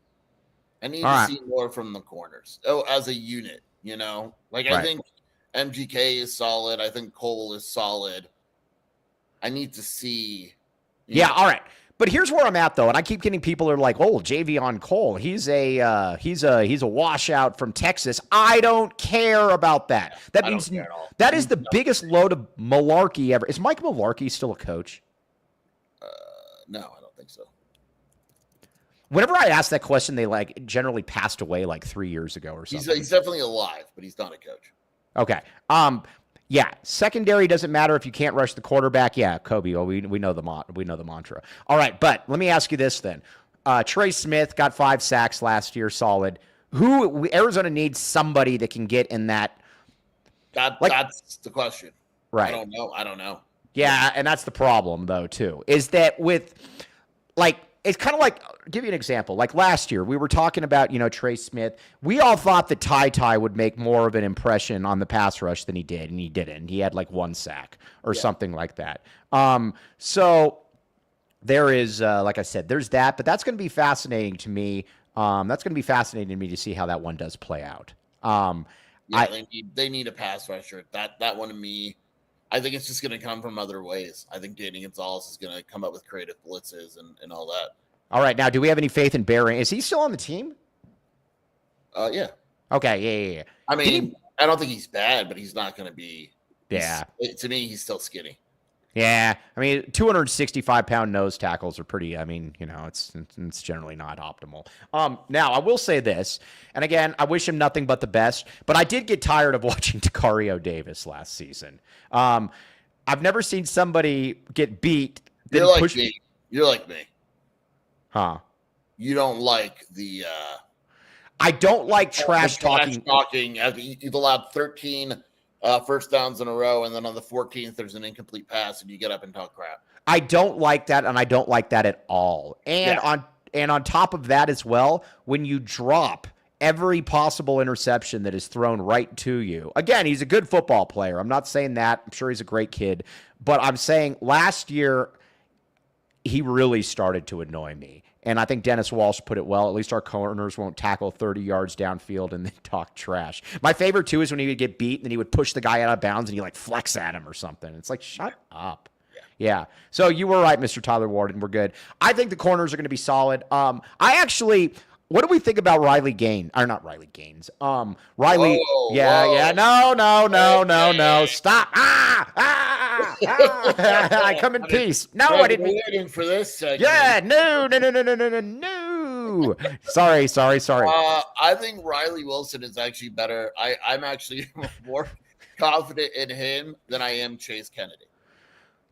B: I need to see more from the corners. Oh, as a unit, I think MGK is solid. I think Cole is solid. I need to see.
A: Yeah, all right. But here's where I'm at though, and I keep getting people that are like, "Oh, Javion Cole, he's a washout from Texas." I don't care about that. That means that is the biggest load of malarkey ever. Is Mike Malarkey still a coach?
B: No, I don't think so.
A: Whenever I ask that question, they generally passed away 3 years ago or something.
B: He's definitely alive, but he's not a coach.
A: Okay. Yeah, secondary doesn't matter if you can't rush the quarterback. Yeah, Kobe. Well, we know the mantra. All right, but let me ask you this then. Trey Smith got 5 sacks last year, solid. Arizona needs somebody that can get in that.
B: That's the question.
A: Right.
B: I don't know.
A: Yeah, and that's the problem though too. Is that with it's kind of like, I'll give you an example. Like last year, we were talking about, Trey Smith. We all thought that Ty would make more of an impression on the pass rush than he did, and he didn't. He had 1 sack or something like that. So there is, like I said, there's that, but that's going to be fascinating to me. That's going to be fascinating to me to see how that one does play out.
B: They need a pass rusher. That one to me, I think it's just going to come from other ways. I think Danny Gonzalez is going to come up with creative blitzes and all that.
A: All right. Now, do we have any faith in Bear? Is he still on the team?
B: Yeah.
A: Okay. Yeah.
B: I mean, I don't think he's bad, but he's not going to be.
A: Yeah.
B: To me, he's still skinny.
A: Yeah. I mean, 265-pound nose tackles are pretty, it's generally not optimal. Now, I will say this, and again, I wish him nothing but the best, but I did get tired of watching Tacario Davis last season. I've never seen somebody get beat.
B: You're like me. You're like me.
A: Huh?
B: You don't like the.
A: I don't like trash talking.
B: You've allowed 13 first downs in a row, and then on the 14th, there's an incomplete pass, and you get up and talk crap.
A: I don't like that, and I don't like that at all. And on top of that as well, when you drop every possible interception that is thrown right to you. Again, he's a good football player. I'm not saying that. I'm sure he's a great kid. But I'm saying last year, he really started to annoy me. And I think Dennis Walsh put it well. At least our corners won't tackle 30 yards downfield and then talk trash. My favorite, too, is when he would get beat and then he would push the guy out of bounds and he flex at him or something. It's like, shut up. Yeah. So you were right, Mr. Tyler Warden. We're good. I think the corners are going to be solid. What do we think about Riley Gaines? Or not Riley Gaines. Riley.
B: Whoa.
A: No. Stop. I come in peace. No, I didn't.
B: Waiting for this segment.
A: Yeah. No. Sorry.
B: I think Riley Wilson is actually better. I'm actually more confident in him than I am Chase Kennedy.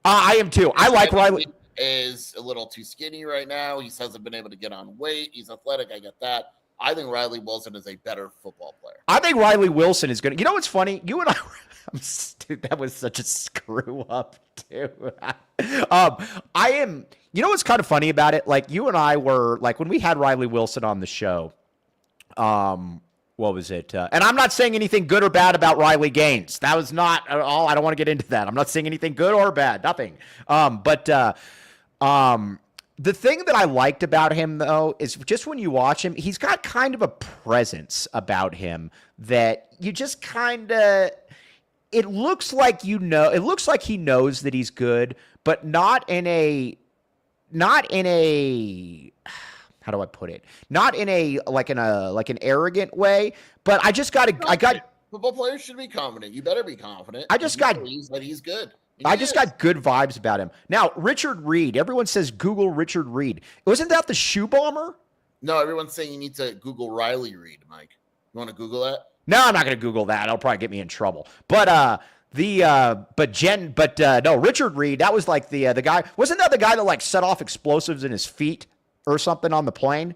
A: I am too. I like Riley.
B: Is a little too skinny right now. He hasn't been able to get on weight. He's athletic. I get that. I think Riley Wilson is a better football player. I
A: think Riley Wilson is going to. You know what's funny? You and I. Dude, that was such a screw up, too. I am. You know what's kind of funny about it? You and I were when we had Riley Wilson on the show. What was it? And I'm not saying anything good or bad about Riley Gaines. That was not at all. I don't want to get into that. I'm not saying anything good or bad. Nothing. The thing that I liked about him, though, is just when you watch him, he's got kind of a presence about him that you just kind of. It looks like it looks like he knows that he's good, but not in a. How do I put it? Not in an arrogant way, but I got
B: football players should be confident. You better be confident.
A: I just got
B: that he's good.
A: I just got good vibes about him. Now, Richard Reed. Everyone says Google Richard Reed. Wasn't that the shoe bomber?
B: No, everyone's saying you need to Google Riley Reed, Mike. You want to Google that?
A: No, I'm not going to Google that. It'll probably get me in trouble. But no, Richard Reed. That was the guy. Wasn't that the guy that set off explosives in his feet or something on the plane?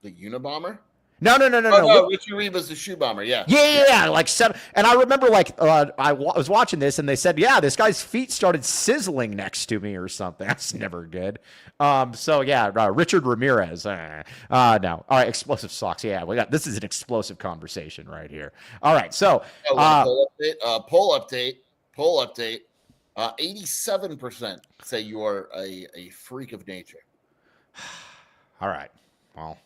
B: The Unabomber?
A: No.
B: No, Richard Reed was the shoe bomber. Yeah.
A: Yeah, like seven. And I remember, like, I was watching this, and they said, "Yeah, this guy's feet started sizzling next to me or something." That's never good. So yeah, Richard Ramirez. No, all right, explosive socks. Yeah, this is an explosive conversation right here. All right, so
B: Poll update. 87% say you are a freak of nature.
A: all right, well.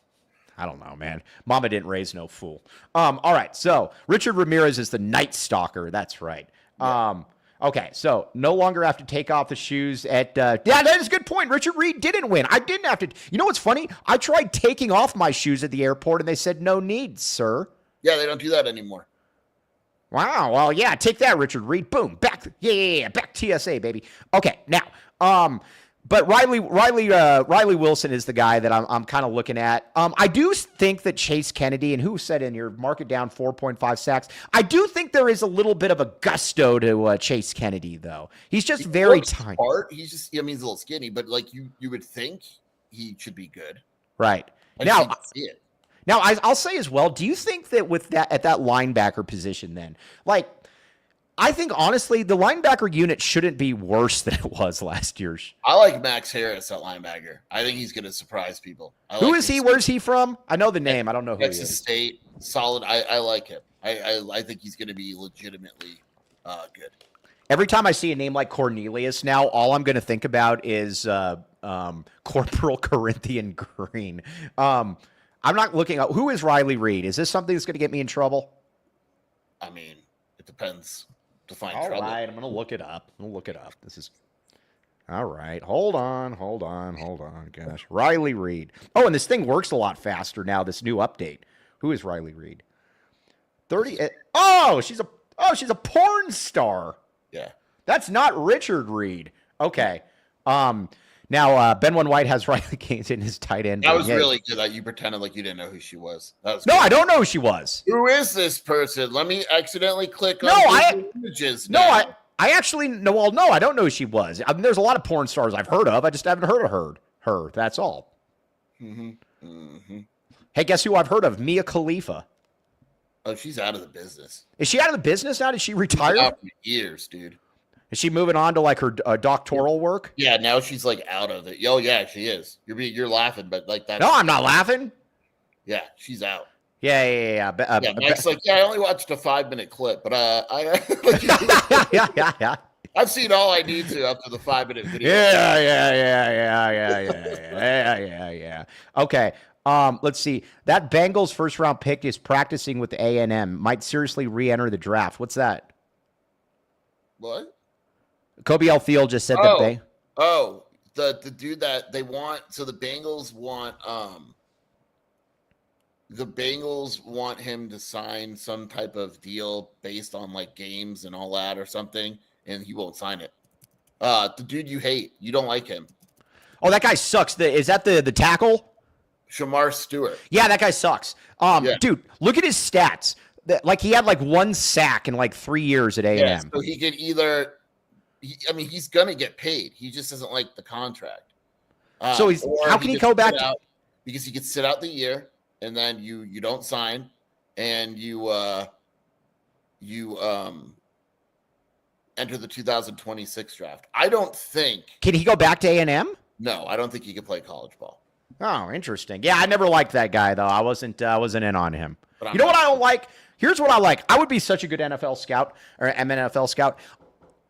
A: I don't know, man. Mama didn't raise no fool. All right. So Richard Ramirez is the Night Stalker. That's right.
B: Yeah.
A: Okay. So no longer have to take off the shoes at. Yeah, that is a good point. Richard Reed didn't win. I didn't have to. You know what's funny? I tried taking off my shoes at the airport, and they said no need, sir.
B: Yeah, they don't do that anymore.
A: Wow. Well, yeah. Take that, Richard Reed. Boom. Back. Yeah. Back TSA, baby. Okay. Now. But Riley Wilson is the guy that I'm kind of looking at. I do think that Chase Kennedy, and who said in your market down 4.5 sacks, I do think there is a little bit of a gusto to Chase Kennedy, though. He's just very tiny.
B: He's just, he's a little skinny, but like you would think he should be good.
A: Right. Now, I'll say as well, do you think that with that at that linebacker position then, like, I think, honestly, the linebacker unit shouldn't be worse than it was last year.
B: I like Max Harris at linebacker. I think he's going to surprise people.
A: Who is he? Where's he from? I know the name. I don't know who he is.
B: Texas State. Solid. I like him. I think he's going to be legitimately good.
A: Every time I see a name like Cornelius now, all I'm going to think about is Corporal Corinthian Green. I'm not looking up. Who is Riley Reed? Is this something that's going to get me in trouble?
B: I mean, it depends. Define
A: all
B: trouble.
A: Right, I'm gonna look it up. This is all right. Hold on. Gosh, Riley Reed. Oh, and this thing works a lot faster now. This new update. Who is Riley Reed? 30. Oh, she's a porn star.
B: Yeah,
A: that's not Richard Reed. Okay. Now, Ben One White has Riley Gaines in his tight end.
B: That was really good that you pretended like you didn't know who she was. That was
A: no,
B: good.
A: I don't know who she was.
B: Who is this person? Let me accidentally click on images.
A: I actually no. Well, no, I don't know who she was. I mean, there's a lot of porn stars I've heard of. I just haven't heard of her. That's all. Hey, guess who I've heard of? Mia Khalifa.
B: Oh, she's out of the business.
A: Is she out of the business now? Did she retire?
B: She's out for years, dude.
A: Is she moving on to like her doctoral work?
B: Yeah, now she's like out of it. Oh yeah, she is. You're laughing, but like that.
A: No, I'm not laughing.
B: Yeah, she's out.
A: Yeah.
B: Mike's like, yeah, I only watched a 5-minute clip, but
A: yeah.
B: I've seen all I need to up to the 5-minute video.
A: Yeah. Okay. Let's see. That Bengals first round pick is practicing with the A&M. Might seriously re-enter the draft. What's that?
B: What?
A: Kobe L. Field just said that they.
B: Oh, the dude that they want. So the Bengals want him to sign some type of deal based on like games and all that or something, and he won't sign it. The dude you hate, you don't like him.
A: Oh, that guy sucks. Is that the tackle?
B: Shamar Stewart.
A: Yeah, that guy sucks. Dude, look at his stats. Like he had like 1 sack in like 3 years at A&M.
B: Yeah, so he could either. He's gonna get paid. He just doesn't like the contract.
A: So how can he go back?
B: Because he could sit out the year, and then you don't sign, and you enter the 2026 draft. I don't think.
A: Can he go back to A&M?
B: No, I don't think he can play college ball.
A: Oh, interesting. Yeah, I never liked that guy though. I wasn't in on him. You know what I don't like? Here's what I like. I would be such a good NFL scout or MNFL scout.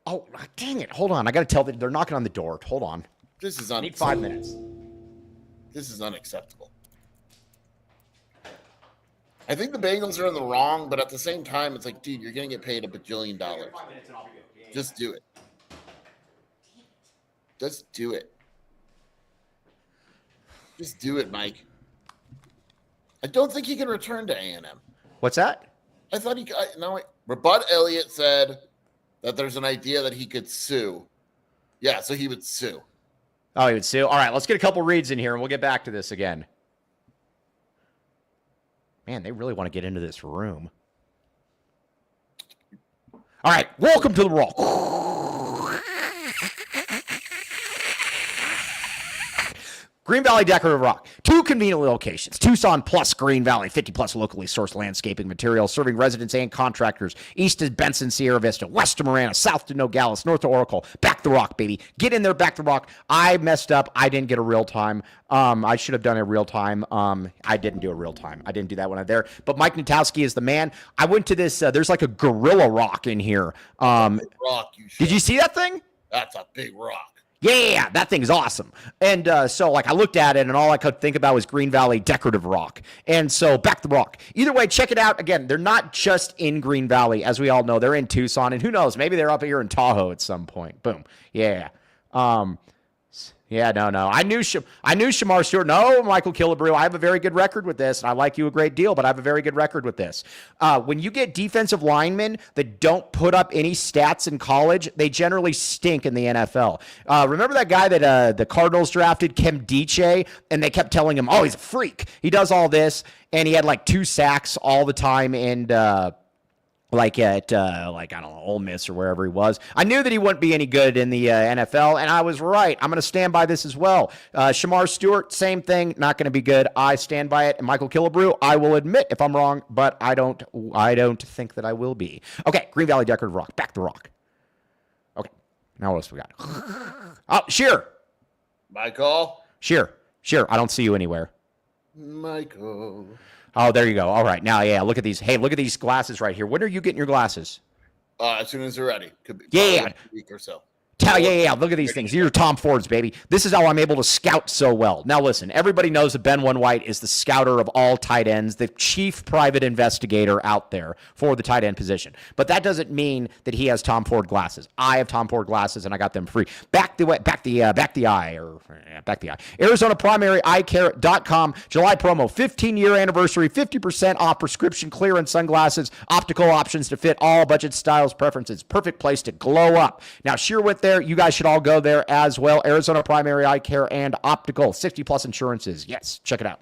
A: Oh, dang it. Hold on. I got to tell them they're knocking on the door. Hold on.
B: This is
A: I need 5 minutes.
B: This is unacceptable. I think the Bengals are in the wrong, but at the same time, it's like, dude, you're going to get paid $1 bajillion. Just do it. Just do it. Just do it, Mike. I don't think he can return to A&M.
A: What's that?
B: I thought he could. No, Bud Elliott said that there's an idea that he could sue. Yeah, so he would sue.
A: Oh, he would sue? All right, let's get a couple reads in here, and we'll get back to this again. Man, they really want to get into this room. All right, welcome to the Raw. Green Valley Decorative Rock. 2 convenient locations. Tucson plus Green Valley. 50 plus locally sourced landscaping materials serving residents and contractors. East is Benson, Sierra Vista. West to Marana. South to Nogales. North to Oracle. Back the Rock, baby. Get in there, Back the Rock. I messed up. I didn't get a real time. I should have done a real time. I didn't do a real time. I didn't do that when I'm there. But Mike Natowski is the man. I went to this. There's like a gorilla rock in here.
B: Rock,
A: Did you see that thing?
B: That's a big rock.
A: Yeah, that thing's awesome. And so, like, I looked at it, and all I could think about was Green Valley Decorative Rock. And so, Back the Rock. Either way, check it out. Again, they're not just in Green Valley. As we all know, they're in Tucson. And who knows, maybe they're up here in Tahoe at some point. Boom. Yeah. Yeah, no. I knew Shamar Stewart. No, Michael Killebrew. I have a very good record with this, and I like you a great deal, but I have a very good record with this. When you get defensive linemen that don't put up any stats in college, they generally stink in the NFL. Remember that guy that the Cardinals drafted, Kem Diche, and they kept telling him, oh, he's a freak. He does all this, and he had like 2 sacks all the time, and like at I don't know, Ole Miss or wherever he was. I knew that he wouldn't be any good in the NFL, and I was right. I'm going to stand by this as well. Shamar Stewart, same thing, not going to be good. I stand by it. And Michael Killebrew, I will admit if I'm wrong, but I don't think that I will be. Okay, Green Valley Decorative Rock, Back the Rock. Okay, now what else we got? Oh, Sheer.
B: Michael.
A: Sheer. I don't see you anywhere.
B: Michael.
A: Oh, there you go. All right. Now, yeah, look at these. Hey, look at these glasses right here. When are you getting your glasses?
B: As soon as they're ready. Could be
A: yeah.
B: A week or so.
A: Yeah. Look at these things. These are Tom Ford's, baby. This is how I'm able to scout so well. Now, listen, everybody knows that Ben One White is the scouter of all tight ends, the chief private investigator out there for the tight end position. But that doesn't mean that he has Tom Ford glasses. I have Tom Ford glasses, and I got them free. Back the eye. ArizonaPrimaryEyeCare.com. July promo, 15-year anniversary, 50% off prescription clearance sunglasses, optical options to fit all budget styles, preferences. Perfect place to glow up. Now, Sheer went there. You guys should all go there as well. Arizona Primary Eye Care and Optical, 60+ insurances. Yes, check it out.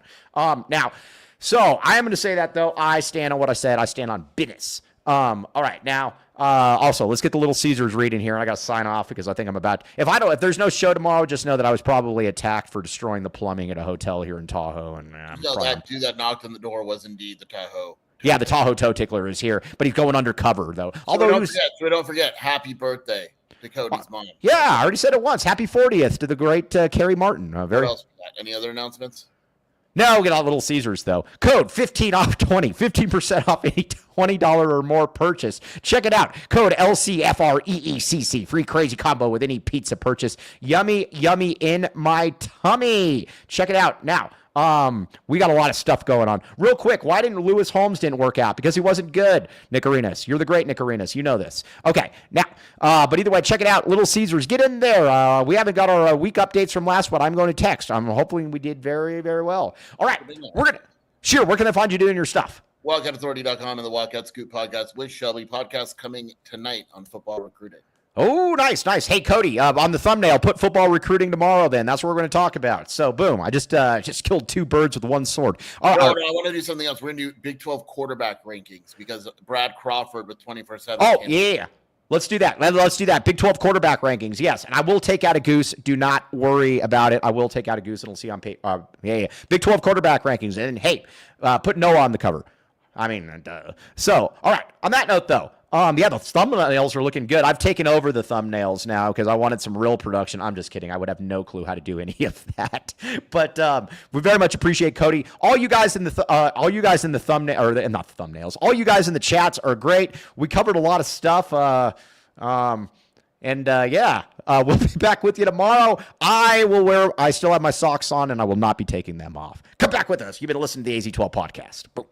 A: Now, so I am going to say that, though. I stand on what I said. I stand on business. All right, now, also, let's get the Little Caesars reading here. I got to sign off because I think I'm about. If there's no show tomorrow, just know that I was probably attacked for destroying the plumbing at a hotel here in Tahoe. And
B: that dude that knocked on the door was indeed the Tahoe.
A: Yeah, the Tahoe toe tickler is here, but he's going undercover though. Although
B: don't forget, happy birthday to Cody's mom.
A: Yeah, I already said it once. Happy 40th to the great Carrie Martin.
B: What else? Any other announcements?
A: No, we got all Little Caesars, though. Code 15 off 20. 15% off any $20 or more purchase. Check it out. Code LCFREECC. Free crazy combo with any pizza purchase. Yummy, yummy in my tummy. Check it out. Now, we got a lot of stuff going on. Real quick, why didn't Lewis Holmes didn't work out? Because he wasn't good. Nick Arenas. You're the great Nick Arenas. You know this. Okay, now, but either way, check it out. Little Caesars, get in there. We haven't got our week updates from last one. I'm going to text. I'm hoping we did very, very well. All right, Sure, where can I find you doing your stuff?
B: WildcatAuthority.com and the Wildcat Scoop podcast with Shelby. Podcast coming tonight on football recruiting.
A: Oh, nice. Hey, Cody, on the thumbnail, put football recruiting tomorrow then. That's what we're going to talk about. So, boom, I just killed 2 birds with one sword.
B: No, I want to do something else. We're going to do Big 12 quarterback rankings because Brad Crawford with 24/7.
A: Oh, yeah. Let's do that. Let's do that. Big 12 quarterback rankings, yes. And I will take out a Goose. Do not worry about it. I will take out a Goose, and we'll see on paper. Yeah. Big 12 quarterback rankings. And, hey, put Noah on the cover. I mean, so, all right. On that note, though, the thumbnails are looking good. I've taken over the thumbnails now because I wanted some real production. I'm just kidding. I would have no clue how to do any of that. But we very much appreciate Cody. All you guys in the thumbnail or not the thumbnails. All you guys in the chats are great. We covered a lot of stuff. We'll be back with you tomorrow. I still have my socks on and I will not be taking them off. Come back with us. You've been listening to the AZ12 podcast. Boom.